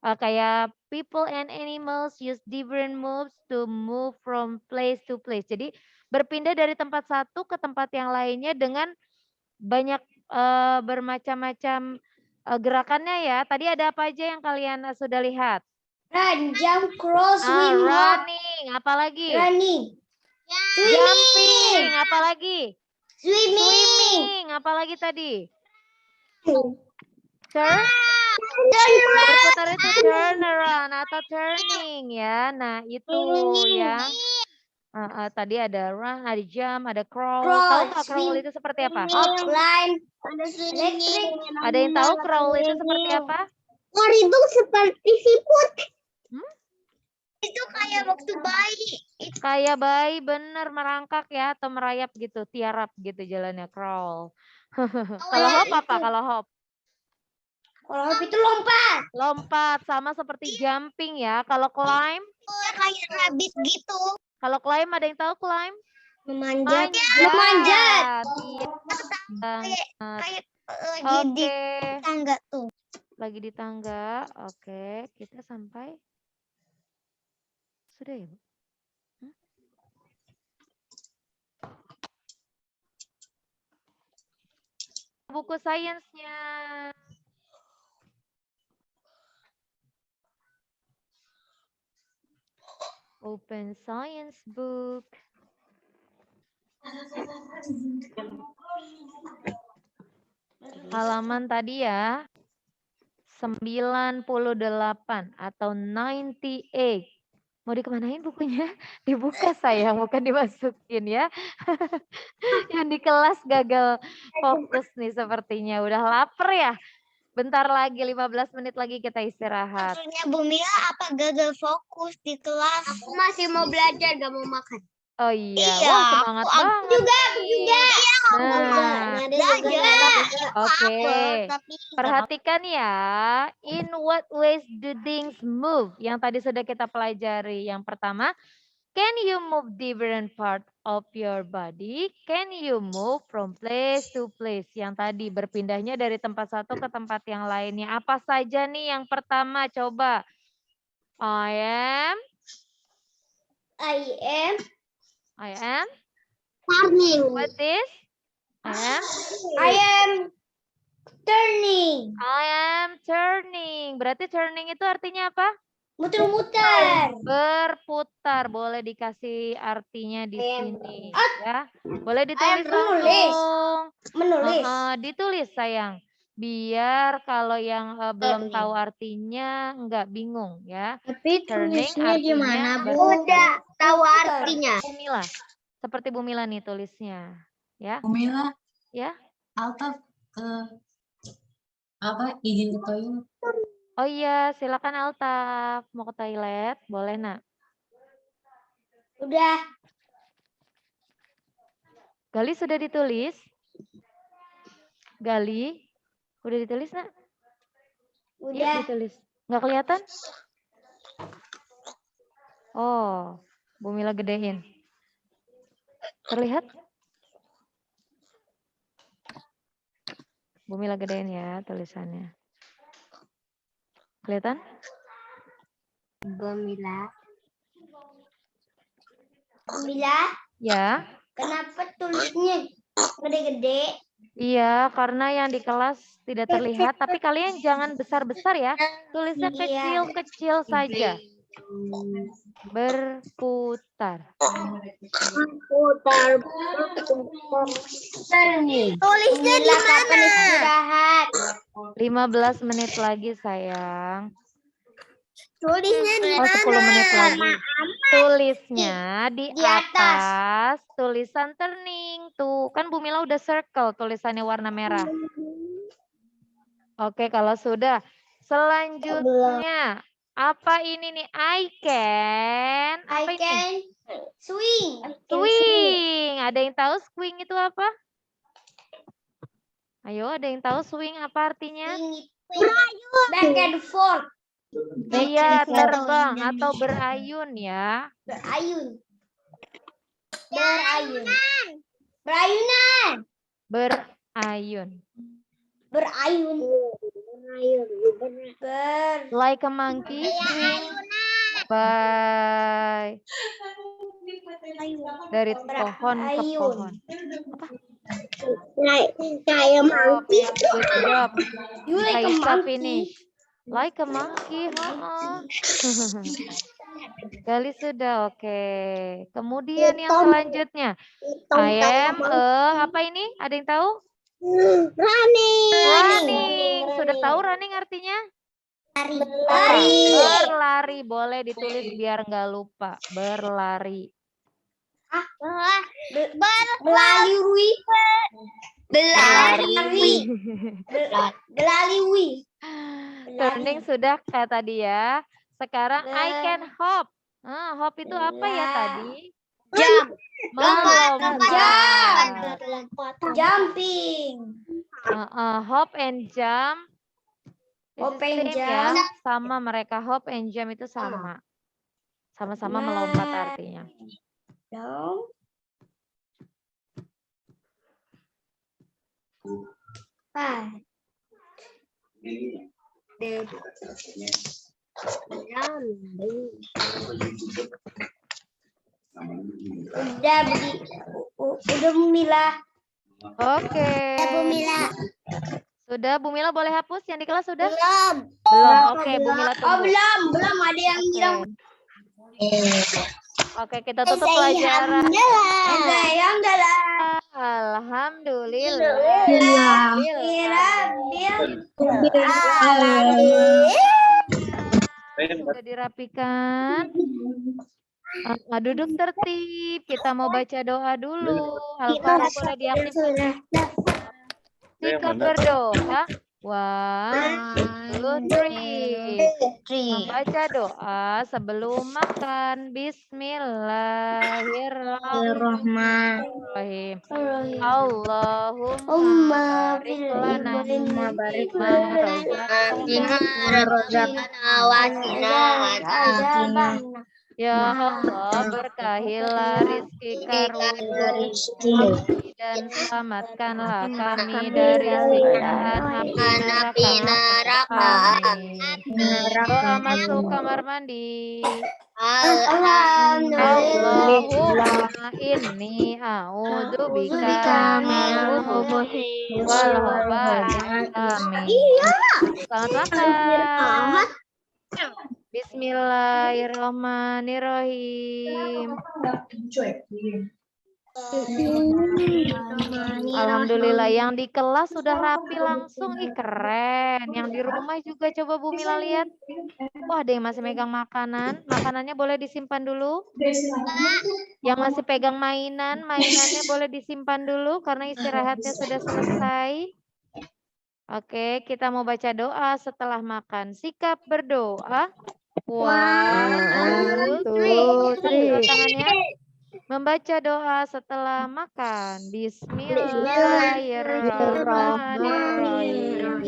Kayak people and animals use different moves to move from place to place. Jadi berpindah dari tempat satu ke tempat yang lainnya dengan banyak bermacam-macam gerakannya ya. Tadi ada apa aja yang kalian sudah lihat? Run, jump, crawl, swim, hop. Running, apalagi? Running. Jumping, apalagi? Swimming. Swimming, apalagi tadi? Turn, Turn berputar itu turn around atau turning ya. Nah itu yang tadi ada run, ada jump, ada crawl. Tahu nggak crawl itu seperti apa? Offline. Electric. Ada yang tahu crawl itu seperti apa? Crawl itu seperti siput. Hmm? Itu kayak waktu bayi. Kayak bayi bener merangkak ya atau merayap gitu, tiarap gitu jalannya crawl. Kalau hop apa? Kalau hop? Kalau hop itu lompat. Lompat sama seperti jumping ya. Kalau climb? Kayak rabbit gitu. Kalau climb ada yang tahu climb? Memanjat. Manjat. Iya. Kayak Oke. di tangga tuh. Lagi di tangga. Oke, kita sampai sudah ya, Bu? Buku sainsnya. Open science book. Halaman tadi ya. 98 atau 98. Mau dikemanain bukunya? Dibuka sayang, bukan dimasukin ya. Yang di kelas gagal fokus nih sepertinya. Udah lapar ya? Bentar lagi, 15 menit lagi kita istirahat. Maksudnya Bu Mila apa gagal fokus di kelas? Aku masih mau belajar, gak mau makan. Oh iya, Iya, wah semangat aku banget. juga. Nah, oke. Tapi Perhatikan ya, in what ways do things move? Yang tadi sudah kita pelajari. Yang pertama, can you move different part of your body? Can you move from place to place? Yang tadi berpindahnya dari tempat satu ke tempat yang lainnya. Apa saja nih yang pertama? Coba. I am turning. what is? I am turning. I am turning. Berarti turning itu artinya apa? Muter-muter. Berputar. Boleh dikasih artinya di sini ya. Boleh ditulis menulis. langsung. Menulis. Ditulis sayang. Biar kalau yang belum Turning. tahu artinya enggak bingung ya. Tapi Turning tulisnya di mana, artinya Bu? berputar. Udah tahu artinya. Bu Mila. Seperti Bu Mila nih tulisnya. Ya. Bu Mila, Ya. Alta izin ke toilet. Oh iya, silakan Altaf. Mau ke toilet? Boleh, Nak. Udah. Gali sudah ditulis? Gali, udah ditulis, Nak? Yuk, Udah. ditulis. Nggak kelihatan? Oh, Bu Mila gedein. Terlihat? Bu Mila gedein ya tulisannya. Kelihatan? Bu Mila. Bu Mila, Ya. kenapa tulisnya gede-gede? Iya, karena yang di kelas tidak terlihat. Tapi kalian jangan besar-besar ya. Tulisnya Iya. kecil-kecil saja. Berputar. Tulisnya di mana? Istirahat. 15 menit lagi sayang. Tulisnya di Oh, 10 menit lagi. Tulisnya di Di atas. atas tulisan turning. Tuh, kan Bu Mila udah circle tulisannya warna merah. Oke, kalau sudah. Selanjutnya, apa ini nih? I can. Apa I ini? can swing. Swing. Ada yang tahu swing itu apa? Ayo, ada yang tahu swing apa artinya? Back and forth. Iya, and forth. terbang atau berayun ya. Berayun. Berayunan. Berayun. Berayun. Like a monkey swing by dari pohon ke pohon. Kayak monkey. Good job. You like a Raisa monkey. finish. Like a monkey. Gali sudah, oke. Kemudian yang selanjutnya. I am apa ini? Ada yang tahu? Running. Sudah tahu running artinya? Lari. Berlari. Boleh ditulis biar nggak lupa. Berlari. Belalui. Turning sudah kayak tadi ya. Sekarang I can hop. Hop itu apa ya tadi? Jump. Melompat. Jumping. Hop and jump. Hop Itu and same ya. jump. Sama mereka. Hop and jump itu sama. Sama-sama melompat artinya. Jump. Udah Bumila. Oke. Bumila. Sudah, Bu Mila boleh hapus yang di kelas sudah? Belum. Belum. Oke, Bu Mila Oh, tunggu. belum ada yang bilang. Oke, kita tutup pelajaran. Yang dalam. Alhamdulillah. Sudah dirapikan. Duduk tertib. Kita mau baca doa dulu. Al-Fatihah boleh diaktifkan. Sikap berdoa. 1, 2, 3. Membaca doa sebelum makan. Bismillahirrahmanirrahim. Allahumma barik lana bima razaqtana. Ya Allah, berkahilah rizki karuniamu dan selamatkanlah kami dari siksaan api neraka. Amin. Doa masuk kamar mandi. Allahumma inni a'udzubika minal khubuthi wal khaba'ith. Amin. Selamat makan. Bismillahirrahmanirrahim. Alhamdulillah, yang di kelas sudah rapi langsung. Ih, keren. Yang di rumah juga coba Bu Mila lihat. Wah, ada yang masih megang makanan. Makanannya boleh disimpan dulu. Yang masih pegang mainannya boleh disimpan dulu karena istirahatnya sudah selesai. Oke, kita mau baca doa setelah makan. Sikap berdoa. 1, 2, 3. Tangannya. Membaca doa setelah makan. Bismillahirrahmanirrahim.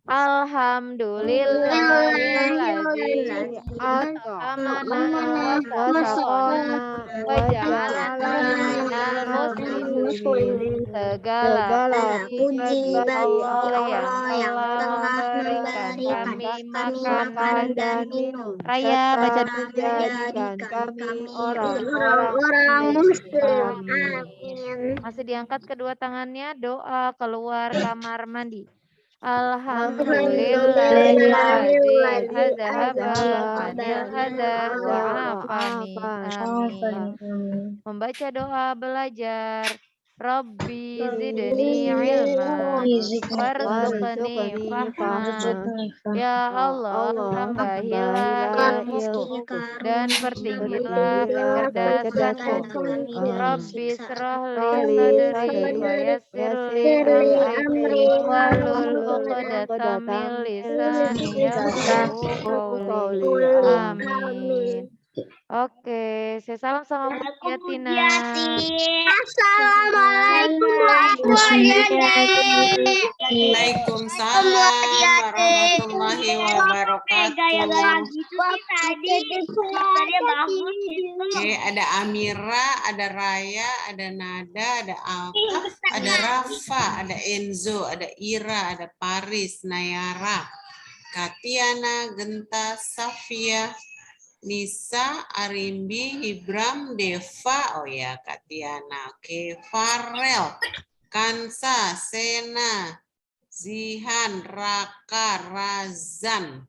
Alhamdulillahilladzi at'amana wa saqana wa ja'alana minal muslimin. Segala puji bagi Allah yang telah memberikan kami makan dan minum. Raya baca doa. Jadikan kami orang-orang muslim. Amin. Masih diangkat kedua tangannya. Doa keluar kamar mandi. Alhamdulillahilladzi azhaba anil adha wa afani. Amin. Membaca doa belajar. Rabbi zidni ilma warzuqni Warzuqni fahma. fahma. Ya Ya Allah, Allah, tambahilah tambahilah ilmuku ilmuku dan pertinggilah pertinggilah kecerdasanku. kecerdasanku. Rabbi srahli Sahli sadri wa sadri yassirli yassirli amri amri wahlul wahlul uqdatam min 'uqdatam min lisani yafqahu yafqahu qawli. qawli. Amin. Oke, saya salam sama Bu Yatina. Assalamualaikum warahmatullahi wabarakatuh. Waalaikumsalam warahmatullahi wabarakatuh. Gaya-gaya gitu sih tadi. Dokternya bagus gitu. Oke, ada Amira, ada Raya, ada Nada, ada Altaf, ada Rafa, ada Enzo, ada Ira, ada Paris, Nayara, Katiana, Genta, Safia, Nisa, Arimbi, Hibram, Deva, oh ya Katiana, oke, Farel, Kansa, Sena, Zihan, Raka, Razan.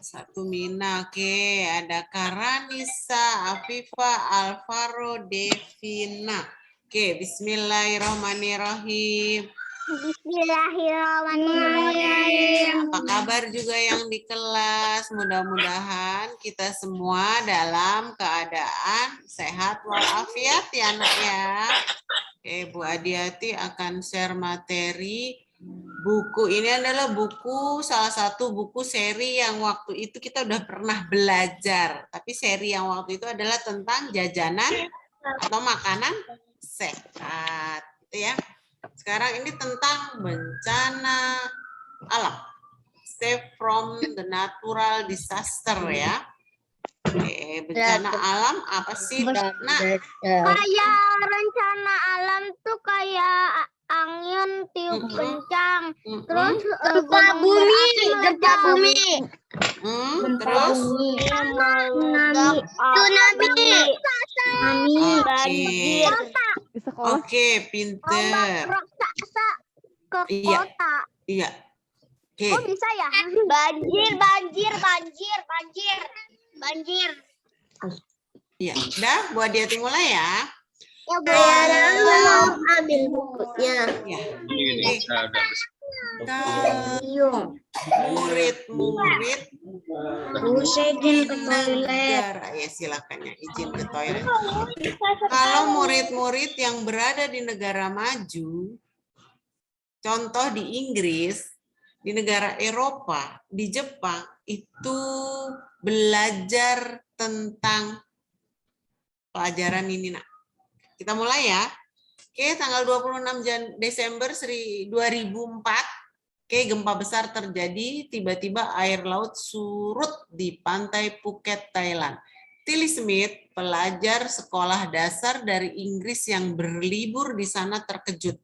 Satu Mina, oke, ada Karanisa, Afifa, Alvaro, Devina. Oke, bismillahirrahmanirrahim. Bismillahirrahmanirrahim. Apa kabar juga yang di kelas? Mudah-mudahan kita semua dalam keadaan sehat walafiat ya anak ya. Oke, Bu Adiati akan share materi. Buku ini adalah salah satu buku seri yang waktu itu kita udah pernah belajar. Tapi seri yang waktu itu adalah tentang jajanan atau makanan sehat. Gitu ya. Sekarang ini tentang bencana alam. Save from the natural disaster ya. Oke, bencana alam apa sih? Nah, Kayak rencana alam tuh kayak angin tiup kencang, terus gempa bumi, terus tsunami, banjir, Di sekolah oke, pinter. raksasa ke Iya. kota. Iya. Oke. Oh bisa ya? Banjir. Iya. Udah, Bu Adiati mulai ya. Ya belum ambil bukunya. Ya. Kalau murid-murid Izin ke negara, ya silakan ya izin ke toilet. Kalau murid-murid yang berada di negara maju, contoh di Inggris, di negara Eropa, di Jepang, itu belajar tentang pelajaran ini, nak. Kita mulai ya. Oke, tanggal 26 Desember 2004, oke, gempa besar terjadi, tiba-tiba air laut surut di pantai Phuket, Thailand. Tilly Smith, pelajar sekolah dasar dari Inggris yang berlibur di sana terkejut.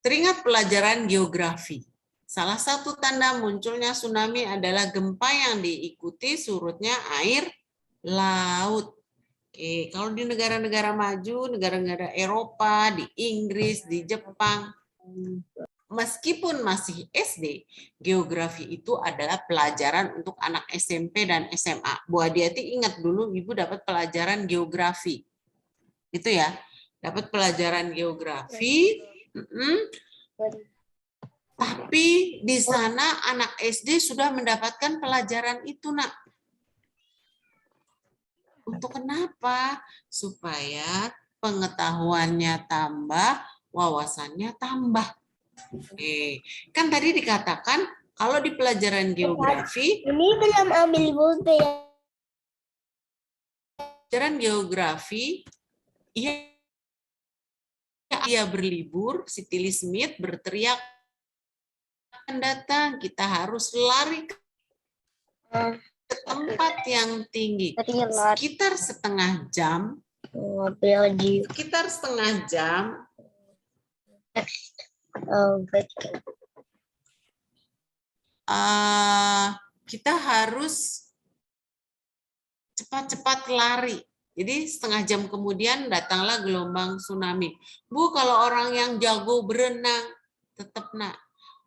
Teringat pelajaran geografi. Salah satu tanda munculnya tsunami adalah gempa yang diikuti surutnya air laut. Oke, kalau di negara-negara maju, negara-negara Eropa, di Inggris, di Jepang, meskipun masih SD, geografi itu adalah pelajaran untuk anak SMP dan SMA. Bu Adiati ingat dulu Ibu dapat pelajaran geografi. Itu ya, dapat pelajaran geografi. Tapi di sana anak SD sudah mendapatkan pelajaran itu, nak. Untuk kenapa? Supaya pengetahuannya tambah, wawasannya tambah. Oke. Kan tadi dikatakan kalau di pelajaran geografi, Ini belum ambil buku ya. pelajaran geografi, ia berlibur, si Tilly Smith berteriak, akan datang, kita harus lari ke tempat yang tinggi. Sekitar setengah jam, kita harus cepat-cepat lari. Jadi setengah jam kemudian datanglah gelombang tsunami. Bu, kalau orang yang jago berenang, tetap nak,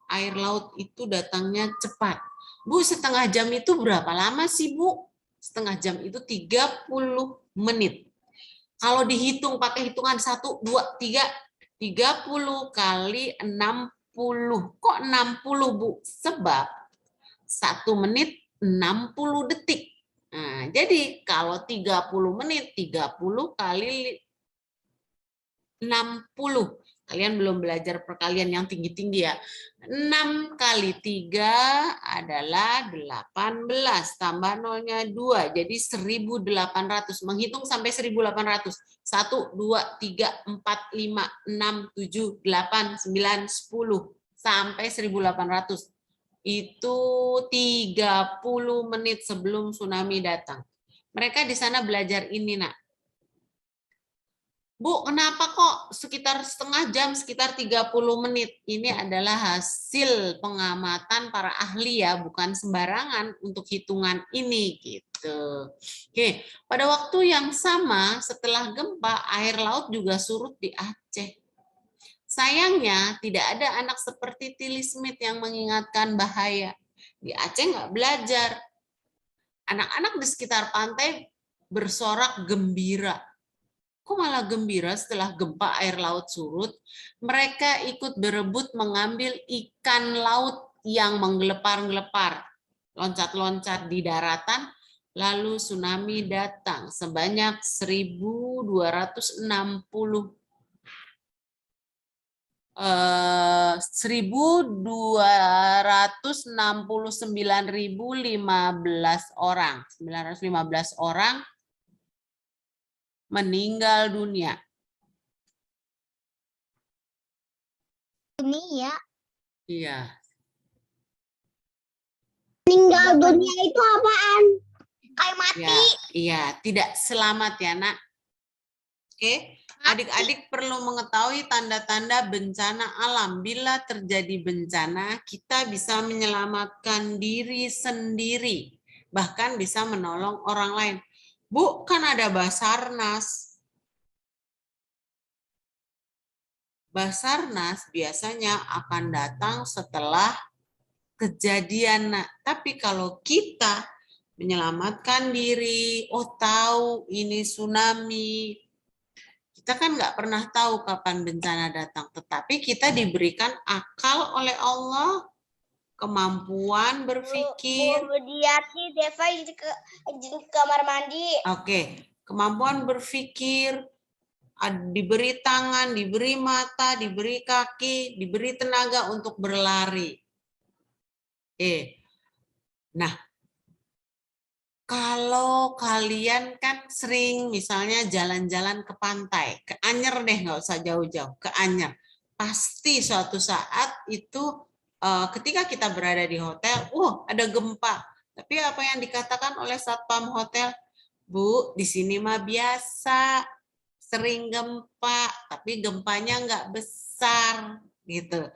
air laut itu datangnya cepat. Bu, setengah jam itu berapa lama sih, Bu? setengah jam itu 30 menit. Kalau dihitung pakai hitungan 1, 2, 3, 30 kali 60. Kok 60, Bu? Sebab 1 menit 60 detik. Nah, jadi kalau 30 menit, 30 kali 60. Kalian belum belajar perkalian yang tinggi-tinggi ya. 6 kali 3 adalah 18. Tambah nolnya 2. Jadi 1.800. Menghitung sampai 1.800. 1, 2, 3, 4, 5, 6, 7, 8, 9, 10. Sampai 1.800. Itu 30 menit sebelum tsunami datang. Mereka di sana belajar ini, Nak. Bu, kenapa kok sekitar setengah jam, sekitar 30 menit? Ini adalah hasil pengamatan para ahli ya, bukan sembarangan untuk hitungan ini gitu. Oke, pada waktu yang sama setelah gempa, air laut juga surut di Aceh. Sayangnya tidak ada anak seperti Tilly Smith yang mengingatkan bahaya. Di Aceh nggak belajar. Anak-anak di sekitar pantai bersorak gembira. Kok malah gembira setelah gempa air laut surut? Mereka ikut berebut mengambil ikan laut yang menggelepar-gelepar, loncat-loncat di daratan, lalu tsunami datang sebanyak 1.269.015 orang. 915 orang meninggal dunia. Dunia. Iya. Meninggal dunia itu apaan? Kayak mati. Ya, iya, tidak selamat ya, Nak. Oke, adik-adik perlu mengetahui tanda-tanda bencana alam. Bila terjadi bencana, kita bisa menyelamatkan diri sendiri, bahkan bisa menolong orang lain. Bu, kan ada Basarnas. Basarnas biasanya akan datang setelah kejadian. Nah, tapi kalau kita menyelamatkan diri, oh tahu ini tsunami, kita kan nggak pernah tahu kapan bencana datang. Tetapi kita diberikan akal oleh Allah, kemampuan berpikir. Bu Diati, Deva ke kamar mandi. Oke, kemampuan berpikir, diberi tangan, diberi mata, diberi kaki, diberi tenaga untuk berlari. Nah, kalau kalian kan sering misalnya jalan-jalan ke pantai, ke Anyer deh, nggak usah jauh-jauh, ke Anyer. Pasti suatu saat itu ketika kita berada di hotel, ada gempa. Tapi apa yang dikatakan oleh satpam hotel? Bu, di sini mah biasa, sering gempa, tapi gempanya nggak besar, gitu.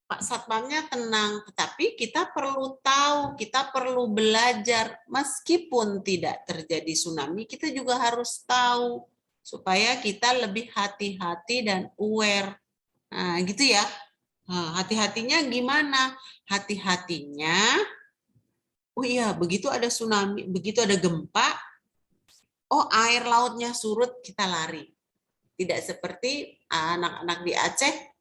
Pak Satpamnya tenang, tetapi kita perlu tahu, kita perlu belajar, meskipun tidak terjadi tsunami, kita juga harus tahu, supaya kita lebih hati-hati dan aware. Nah, gitu ya. Nah, hati-hatinya gimana? Hati-hatinya, oh iya, begitu ada tsunami, begitu ada gempa, oh air lautnya surut, kita lari. Tidak seperti anak-anak di Aceh,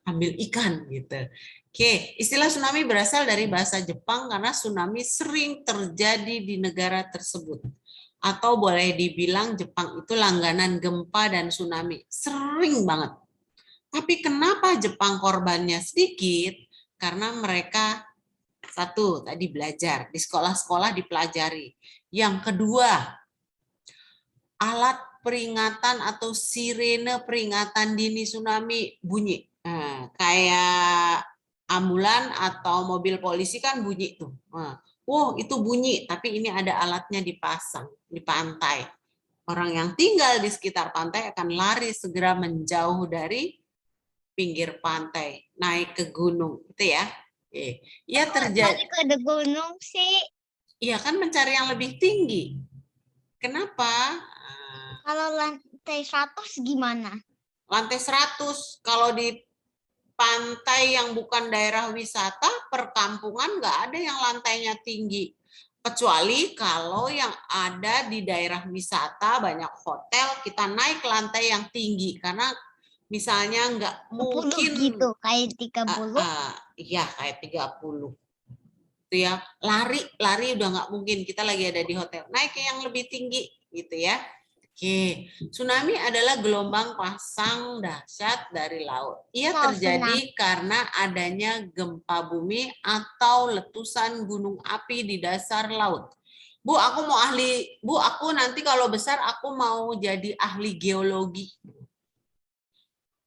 ambil ikan gitu. Oke, istilah tsunami berasal dari bahasa Jepang karena tsunami sering terjadi di negara tersebut. Atau boleh dibilang Jepang itu langganan gempa dan tsunami. Sering banget. Tapi kenapa Jepang korbannya sedikit? Karena mereka satu, tadi belajar. Di sekolah-sekolah dipelajari. Yang kedua, alat peringatan atau sirene peringatan dini tsunami bunyi. Nah, kayak ambulan atau mobil polisi kan bunyi tuh. Nah, itu bunyi, tapi ini ada alatnya dipasang di pantai. Orang yang tinggal di sekitar pantai akan lari segera menjauh dari pinggir pantai, naik ke gunung, gitu ya. Ya terjadi. Ke gunung sih. Iya kan mencari yang lebih tinggi. Kenapa? Kalau lantai 100 gimana? Lantai 100 kalau di pantai yang bukan daerah wisata, perkampungan nggak ada yang lantainya tinggi. Kecuali kalau yang ada di daerah wisata, banyak hotel, kita naik ke lantai yang tinggi. Karena misalnya nggak 10 mungkin, gitu, kayak 30. iya kayak 30. Itu ya, lari udah nggak mungkin. Kita lagi ada di hotel, naik ke yang lebih tinggi gitu ya. Oke, tsunami adalah gelombang pasang dahsyat dari laut. Ia terjadi karena adanya gempa bumi atau letusan gunung api di dasar laut. Bu, aku mau aku nanti kalau besar aku mau jadi ahli geologi.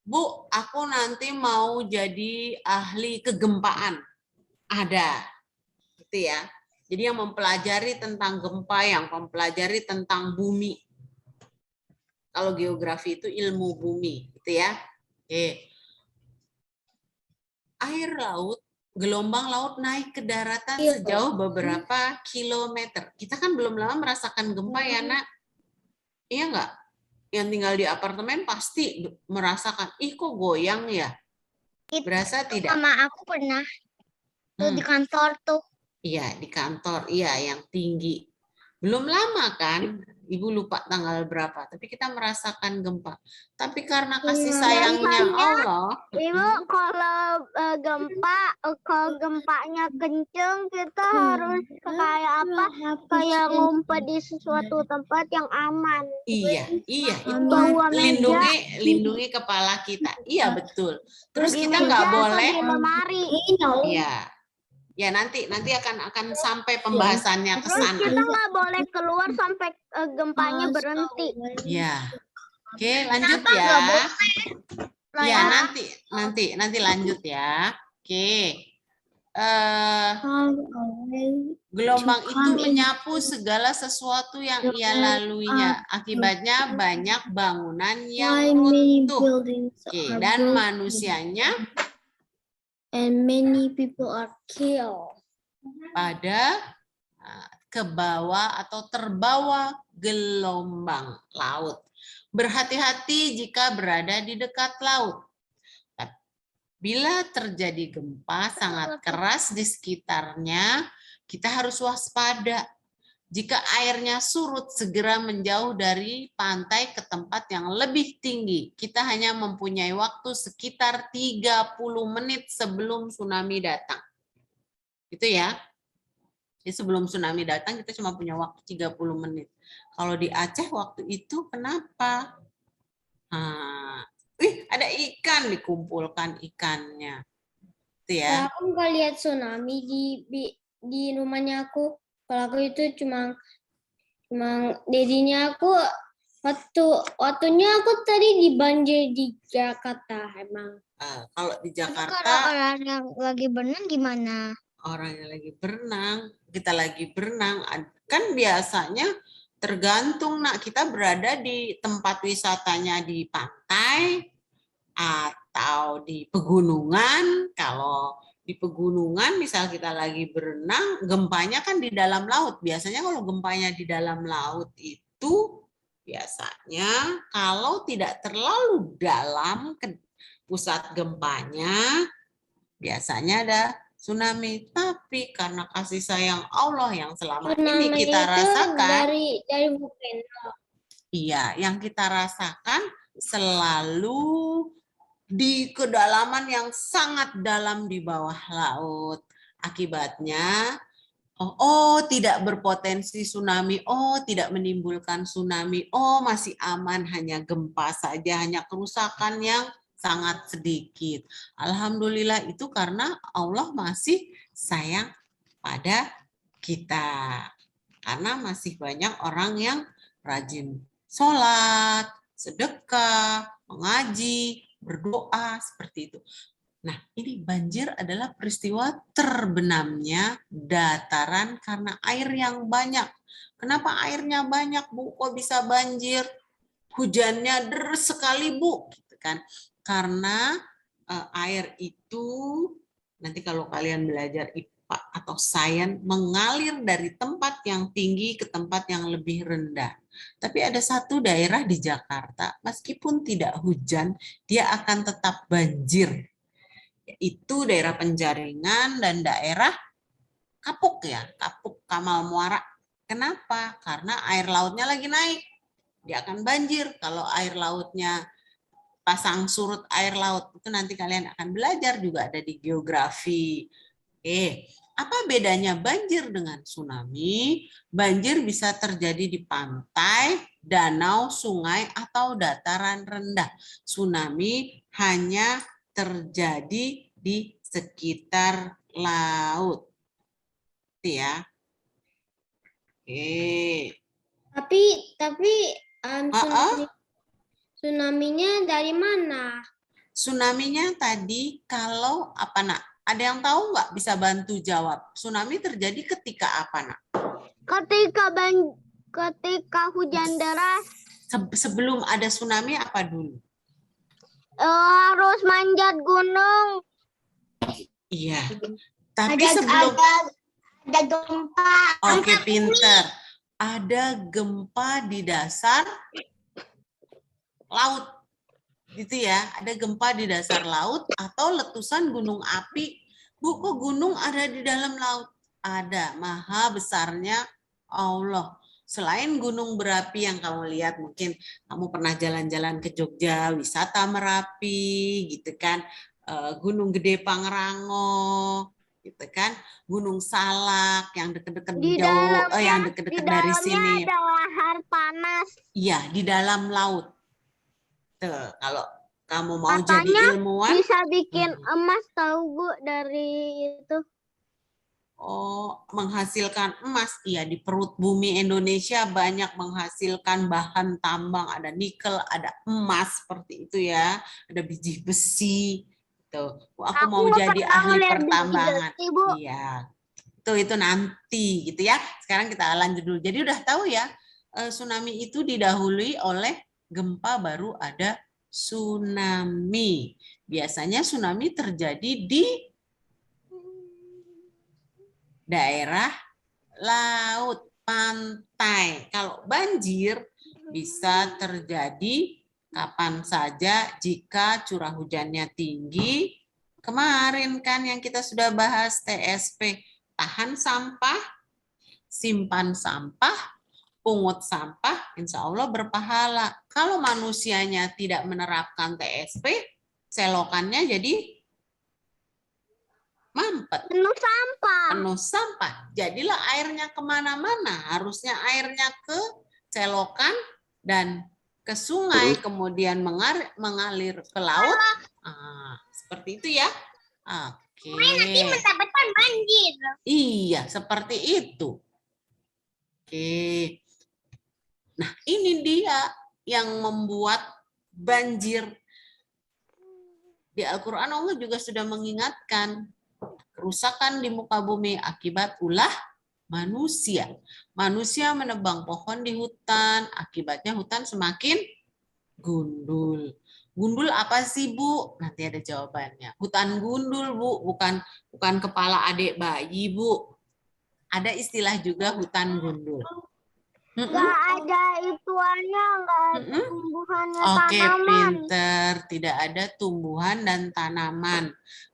Bu, aku nanti mau jadi ahli kegempaan. Ada, gitu ya. Jadi yang mempelajari tentang gempa, yang mempelajari tentang bumi. Kalau geografi itu ilmu bumi, gitu ya. Oke. Air laut, gelombang laut naik ke daratan sejauh beberapa kilometer. Kita kan belum lama merasakan gempa ya, Nak? Iya nggak? Yang tinggal di apartemen pasti merasakan, ih kok goyang ya? Berasa tidak? Sama aku pernah tuh di kantor tuh. Iya, di kantor. Iya, yang tinggi. Belum lama kan, Ibu lupa tanggal berapa, tapi kita merasakan gempa. Tapi karena kasih sayangnya Allah, Ibu, kalau gempanya kenceng, kita harus kayak apa? Kayak ngumpet di sesuatu tempat yang aman. iya, itu Bawa meja. lindungi kepala kita. Iya, betul. Terus kita nggak boleh. Di lemari. Iya. Ya nanti akan sampai pembahasannya ke Terus sana. kita nggak boleh keluar sampai gempanya berhenti. Ya. Oke, lanjut ya. Ya, nanti lanjut ya. Oke. Gelombang itu menyapu segala sesuatu yang ia laluinya. Akibatnya banyak bangunan yang runtuh. Oke, dan manusianya And many people are killed. pada ke bawah atau terbawa gelombang laut. Berhati-hati jika berada di dekat laut. Bila terjadi gempa sangat keras di sekitarnya, kita harus waspada. Jika airnya surut, segera menjauh dari pantai ke tempat yang lebih tinggi. Kita hanya mempunyai waktu sekitar 30 menit sebelum tsunami datang. Itu ya. Jadi sebelum tsunami datang kita cuma punya waktu 30 menit. Kalau di Aceh waktu itu kenapa? Ada ikan, dikumpulkan ikannya. Itu ya. Aku nggak lihat tsunami di rumahnya aku. Kalau aku itu cuma dedinya aku waktunya aku tadi di banjir di Jakarta emang. Kalau di Jakarta. Kalau orang yang lagi berenang gimana? Orang yang lagi berenang, kita lagi berenang, kan biasanya tergantung Nak, kita berada di tempat wisatanya di pantai atau di pegunungan. Kalau di pegunungan misal kita lagi berenang, gempanya kan di dalam laut. Biasanya kalau gempanya di dalam laut itu biasanya kalau tidak terlalu dalam ke pusat gempanya, biasanya ada tsunami. Tapi karena kasih sayang Allah yang selama ini kita rasakan, dari volcano. Iya, yang kita rasakan selalu di kedalaman yang sangat dalam di bawah laut. Akibatnya, tidak berpotensi tsunami, tidak menimbulkan tsunami, masih aman, hanya gempa saja, hanya kerusakan yang sangat sedikit. Alhamdulillah itu karena Allah masih sayang pada kita. Karena masih banyak orang yang rajin sholat, sedekah, mengaji, berdoa, seperti itu. Nah, ini banjir adalah peristiwa terbenamnya dataran karena air yang banyak. Kenapa airnya banyak, Bu? Kok bisa banjir? Hujannya deras sekali, Bu. Gitu kan? Karena air itu, nanti kalau kalian belajar IPA atau sains, mengalir dari tempat yang tinggi ke tempat yang lebih rendah. Tapi ada satu daerah di Jakarta, meskipun tidak hujan, dia akan tetap banjir. Yaitu daerah Penjaringan dan daerah kapuk ya, kapuk Kamal Muara. Kenapa? Karena air lautnya lagi naik. Dia akan banjir kalau air lautnya pasang surut air laut. Itu nanti kalian akan belajar juga ada di geografi. Oke, apa bedanya banjir dengan tsunami? Banjir bisa terjadi di pantai, danau, sungai, atau dataran rendah. Tsunami hanya terjadi di sekitar laut. Itu ya. Oke. Tapi tsunami-nya dari mana? Tsunami-nya tadi kalau apa nak? Ada yang tahu nggak bisa bantu jawab? Tsunami terjadi ketika apa nak? Ketika hujan deras Sebelum ada tsunami apa dulu? harus manjat gunung. Iya. Tapi sebelum Ada gempa. Oke, pinter. Ada gempa di dasar laut. Gitu ya. Ada gempa di dasar laut atau letusan gunung api. Bu, kok gunung ada di dalam laut? Ada. Maha besarnya Allah. Selain gunung berapi yang kamu lihat, mungkin kamu pernah jalan-jalan ke Jogja, wisata Merapi, gitu kan. Gunung Gede Pangrango, gitu kan. Gunung Salak yang deket-deket jauh, yang deket-deket dari sini. Ada lahar panas. Iya, di dalam laut. Tuh, kalau kamu mau Katanya jadi ilmuwan, bisa bikin emas tahu Bu dari itu. oh, menghasilkan emas. Iya, di perut bumi Indonesia banyak menghasilkan bahan tambang. Ada nikel, ada emas seperti itu ya. Ada biji besi. Tuh, aku mau jadi ahli pertambangan. Iya. Itu nanti gitu ya. Sekarang kita lanjut dulu. Jadi udah tahu ya, tsunami itu didahului oleh gempa, baru ada tsunami. Biasanya tsunami terjadi di daerah laut, pantai. Kalau banjir bisa terjadi kapan saja jika curah hujannya tinggi. Kemarin kan yang kita sudah bahas TSP, tahan sampah, simpan sampah, pungut sampah, insya Allah berpahala. Kalau manusianya tidak menerapkan TSP, selokannya jadi mampet. Penuh sampah. Jadilah airnya kemana-mana. Harusnya airnya ke selokan dan ke sungai, kemudian mengalir ke laut. Seperti itu ya. Oke. Nanti mendapatkan banjir. Iya, seperti itu. Oke. Nah, ini dia yang membuat banjir. Di Al-Quran Allah juga sudah mengingatkan kerusakan di muka bumi akibat ulah manusia. Manusia menebang pohon di hutan, akibatnya hutan semakin gundul. Gundul apa sih, Bu? Nanti ada jawabannya. Hutan gundul, Bu, bukan kepala adik bayi, Bu. Ada istilah juga hutan gundul. Nggak ada ituannya, nggak ada tumbuhannya, Oke, tanaman. pinter. Tidak ada tumbuhan dan tanaman.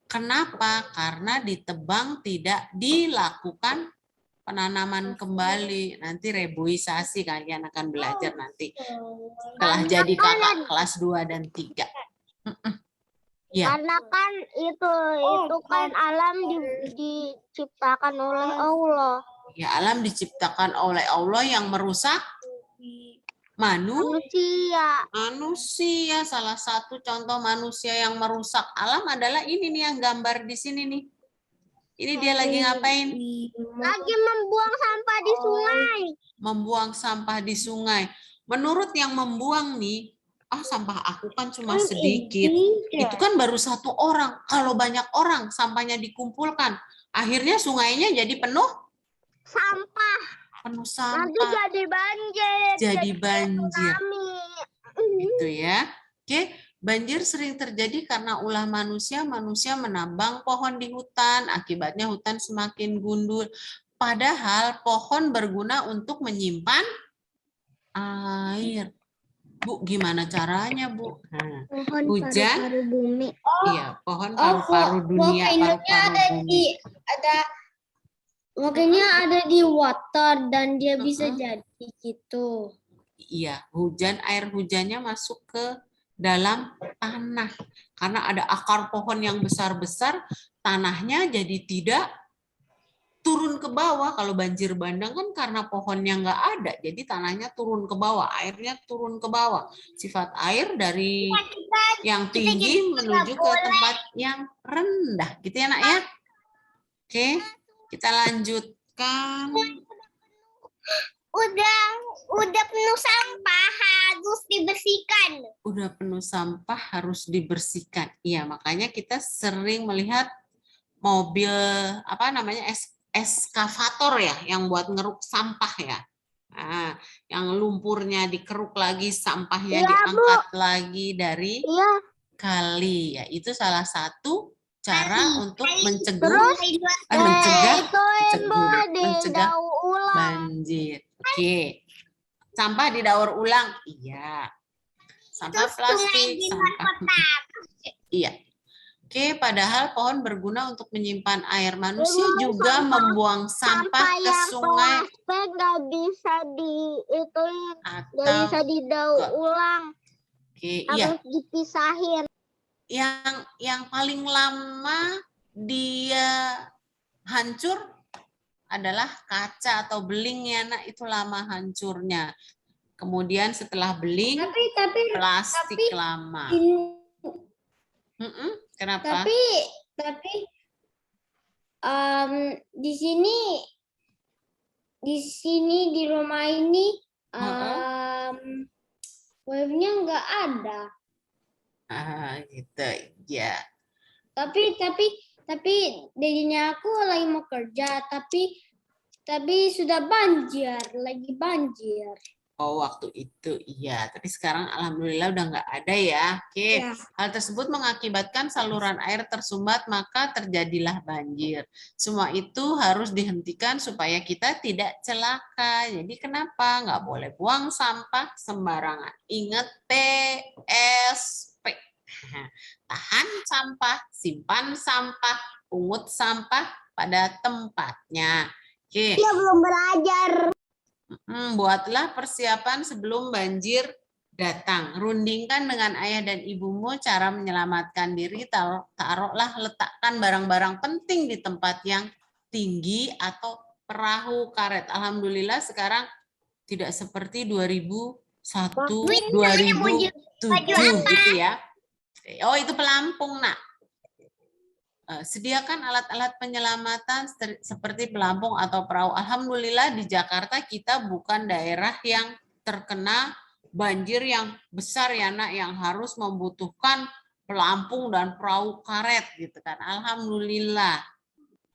Kenapa? Karena ditebang, tidak dilakukan penanaman kembali. Nanti reboisasi kalian akan belajar nanti. Setelah jadi kakak kelas 2 dan 3. Ya. Karena kan itu kan alam diciptakan oleh Allah. Ya, alam diciptakan oleh Allah yang merusak manusia. Salah satu contoh manusia yang merusak alam adalah ini nih yang gambar di sini nih. Ini dia lagi ngapain? Lagi membuang sampah di sungai. Membuang sampah di sungai. Menurut yang membuang nih, sampah aku kan cuma sedikit. Itu kan baru satu orang. Kalau banyak orang sampahnya dikumpulkan, akhirnya sungainya jadi penuh sampah. Nanti jadi banjir. Jadi banjir. Gitu ya. Oke, banjir sering terjadi karena ulah manusia menambang pohon di hutan, akibatnya hutan semakin gundul. Padahal pohon berguna untuk menyimpan air. Bu, gimana caranya, Bu? Pohon hujan, paru-paru bumi. Iya, pohon paru-paru dunia, paru-paru bumi. Ada Makanya ada di water dan dia bisa Mm-mm. jadi gitu. Iya, air hujannya masuk ke dalam tanah. Karena ada akar pohon yang besar-besar, tanahnya jadi tidak turun ke bawah. Kalau banjir bandang kan karena pohonnya nggak ada, jadi tanahnya turun ke bawah, airnya turun ke bawah. Sifat air dari yang tinggi menuju ke tempat yang rendah, gitu ya nak ya. Oke, kita lanjutkan. Udah penuh sampah harus dibersihkan. Udah penuh sampah harus dibersihkan. Iya, makanya kita sering melihat mobil apa namanya eskavator ya, yang buat ngeruk sampah ya. Nah, yang lumpurnya dikeruk lagi, sampahnya Iya, diangkat lagi dari Iya. kali. Ya, itu salah satu cara untuk mencegah banjir. Oke. Sampah didaur ulang. Iya. Sampah plastik, sampah. Iya. Oke, padahal pohon berguna untuk menyimpan air. Manusia juga membuang sampah ke sungai Nggak bisa diituin, nggak atau bisa didaur ulang, Oke, iya. harus dipisahin. Yang paling lama dia hancur adalah kaca atau belingnya, nah itu lama hancurnya. Kemudian setelah beling, plastik lama. Kenapa? Tapi di sini di rumah ini wave-nya nggak ada. Gitu ya. Tapi dedinya aku lagi mau kerja, tapi sudah lagi banjir. Oh, waktu itu iya, tapi sekarang alhamdulillah udah nggak ada ya. Oke, Ya. hal tersebut mengakibatkan saluran air tersumbat, maka terjadilah banjir. Semua itu harus dihentikan supaya kita tidak celaka. Jadi kenapa? Nggak boleh buang sampah sembarangan. Ingat PSP. Tahan sampah, simpan sampah, pungut sampah pada tempatnya. Oke. Dia belum belajar. Buatlah persiapan sebelum banjir datang. Rundingkan dengan ayah dan ibumu cara menyelamatkan diri. Letakkan barang-barang penting di tempat yang tinggi atau perahu karet. Alhamdulillah sekarang tidak seperti 2001, 2007 gitu ya. Oh, itu pelampung, nak. Sediakan alat-alat penyelamatan seperti pelampung atau perahu. Alhamdulillah di Jakarta kita bukan daerah yang terkena banjir yang besar ya nak, yang harus membutuhkan pelampung dan perahu karet gitu kan. Alhamdulillah.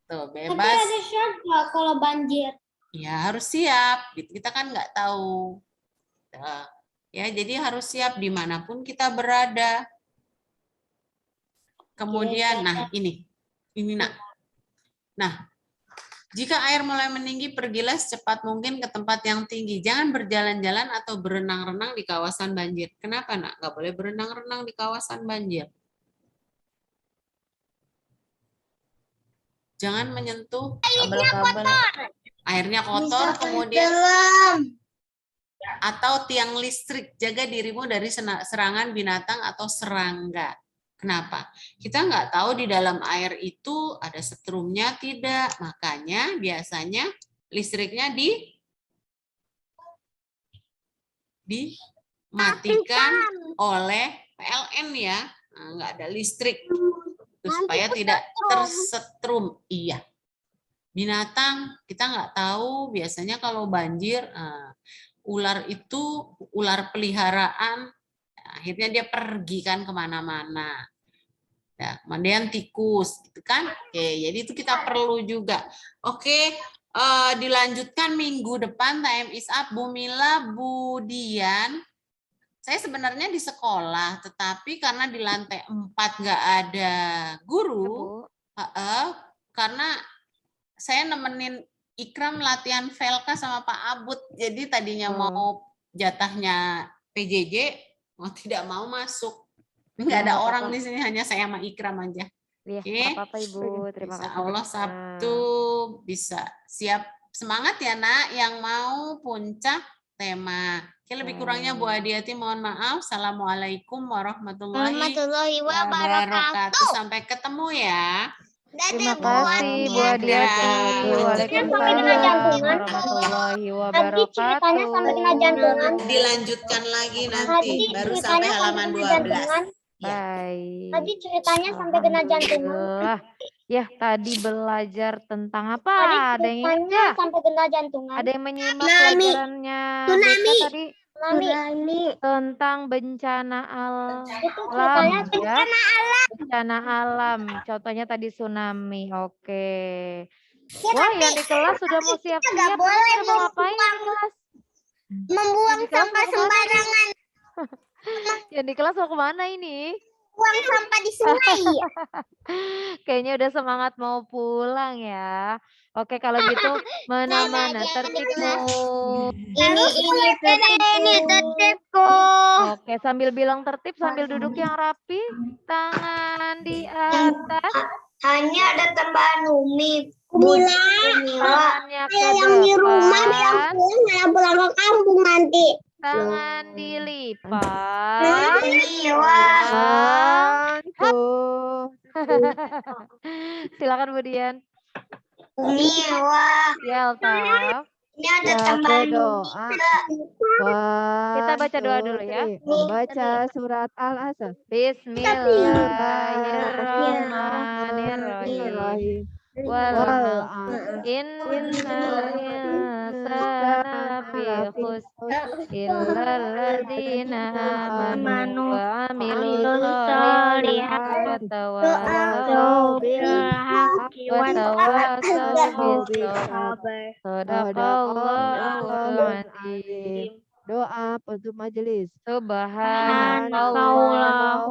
Tuh, bebas. Tapi ada syarat kalau banjir. Ya harus siap. Gitu. Kita kan nggak tahu. Ya jadi harus siap dimanapun kita berada. Kemudian, nah ini nak. Nah, jika air mulai meninggi, pergilah secepat mungkin ke tempat yang tinggi. Jangan berjalan-jalan atau berenang-renang di kawasan banjir. Kenapa, nak? Nggak boleh berenang-renang di kawasan banjir. Jangan menyentuh kabel-kabel. Airnya kotor, kemudian atau tiang listrik. Jaga dirimu dari serangan binatang atau serangga. Kenapa? Kita nggak tahu di dalam air itu ada setrumnya tidak. Makanya biasanya listriknya dimatikan oleh PLN ya. Nah, nggak ada listrik. Supaya tidak tersetrum. Iya. Binatang kita nggak tahu. Biasanya kalau banjir, ular itu ular peliharaan. Akhirnya dia pergi kan kemana-mana. Ya, kemudian tikus, gitu kan? Oke, jadi itu kita perlu juga. Oke, dilanjutkan minggu depan. Time is up. Bu Mila, Bu Dian. Saya sebenarnya di sekolah, tetapi karena di lantai 4 nggak ada guru, karena saya nemenin Ikram latihan Velka sama Pak Abud. Jadi tadinya mau jatahnya PJJ, mau tidak mau masuk. Nggak ada orang di sini, hanya saya sama Ikram aja. Iya, Oke. nggak apa-apa Ibu. Terima Insya kasih. Allah banyak. Sabtu bisa siap. Semangat ya nak yang mau puncak tema. Oke, lebih kurangnya Bu Adiati mohon maaf. Assalamualaikum warahmatullahi Warahmatullahi wabarakatuh. wabarakatuh. Sampai ketemu ya. Terima Dadah, Bu kasih Bu Dadah. Adiati. Waalaikumsalam jantungan. warahmatullahi Tadi ceritanya sampai kena jantungan. wabarakatuh. Dilanjutkan lagi nanti. Tadi Baru ceritanya sampai sampai halaman kena 12. jantungan. Ya. Baik. Tadi ceritanya sampai kena jantungan. Alhamdulillah. Ya, tadi belajar tentang apa? Tadi Ada yang ingat ceritanya nggak? sampai kena jantungan. Ada yang menyimak Tsunami. pelajarannya Tsunami. BK tadi Tsunami. tentang bencana Itu alam ceritanya ya. Bencana alam. Contohnya tadi tsunami. Oke. Wah, yang di kelas sudah mau siap-siap. nggak boleh Sudah mau ngapain yang di kelas? membuang Di kelas sampah mau kemana? sembarangan. Yang di kelas mau kemana ini? Buang sampah di sungai. Kayaknya udah semangat mau pulang ya. Oke, kalau gitu mana-mana tertibmu. Ini tertibku. Oke, sambil bilang tertib, sambil duduk yang rapi, tangan di atas, Hanya ada tambahan Umi. tangannya ke depan, Malah pulang ke kampung nanti. tangan dilipat, Tuh. silakan Budian. Umi, wah. Yelta. Ini ada Ya, tambahan berdoa. Kita baca doa dulu ya. Membaca surat Al-Asr. Bismillahirrahmanirrahim. Wal innal insana fi khusr illal ladzina amanu wa amilus solihati wa tawasaw bil haqqi wa tawasaw bis sabr. Shadaqallahul azim. Doa untuk majelis. Subhanakallahumma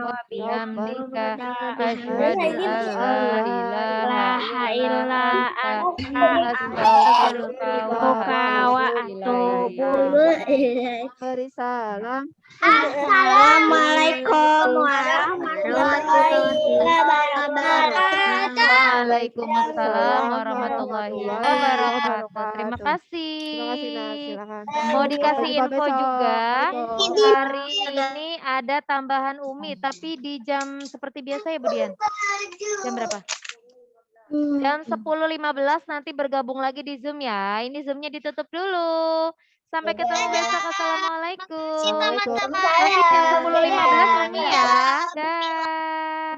wa bihamdika asyhadu an la ilaha illa anta astaghfiruka wa atubu ilaik. Beri salam. Assalamualaikum warahmatullahi wabarakatuh. Waalaikumsalam warahmatullahi wabarakatuh. Terima kasih. Terima kasih, Nas. Silakan. Mau dikasih Sampai info besok. juga, Gitu. hari ini ada tambahan Umi, tapi di jam seperti biasa ya Bu Dian? Jam berapa? Jam 10.15 nanti bergabung lagi di Zoom ya. Ini Zoom-nya ditutup dulu. Sampai ketemu besok. Assalamualaikum. Waalaikumsalam. Nanti jam 10.15 Umi ya. Dah.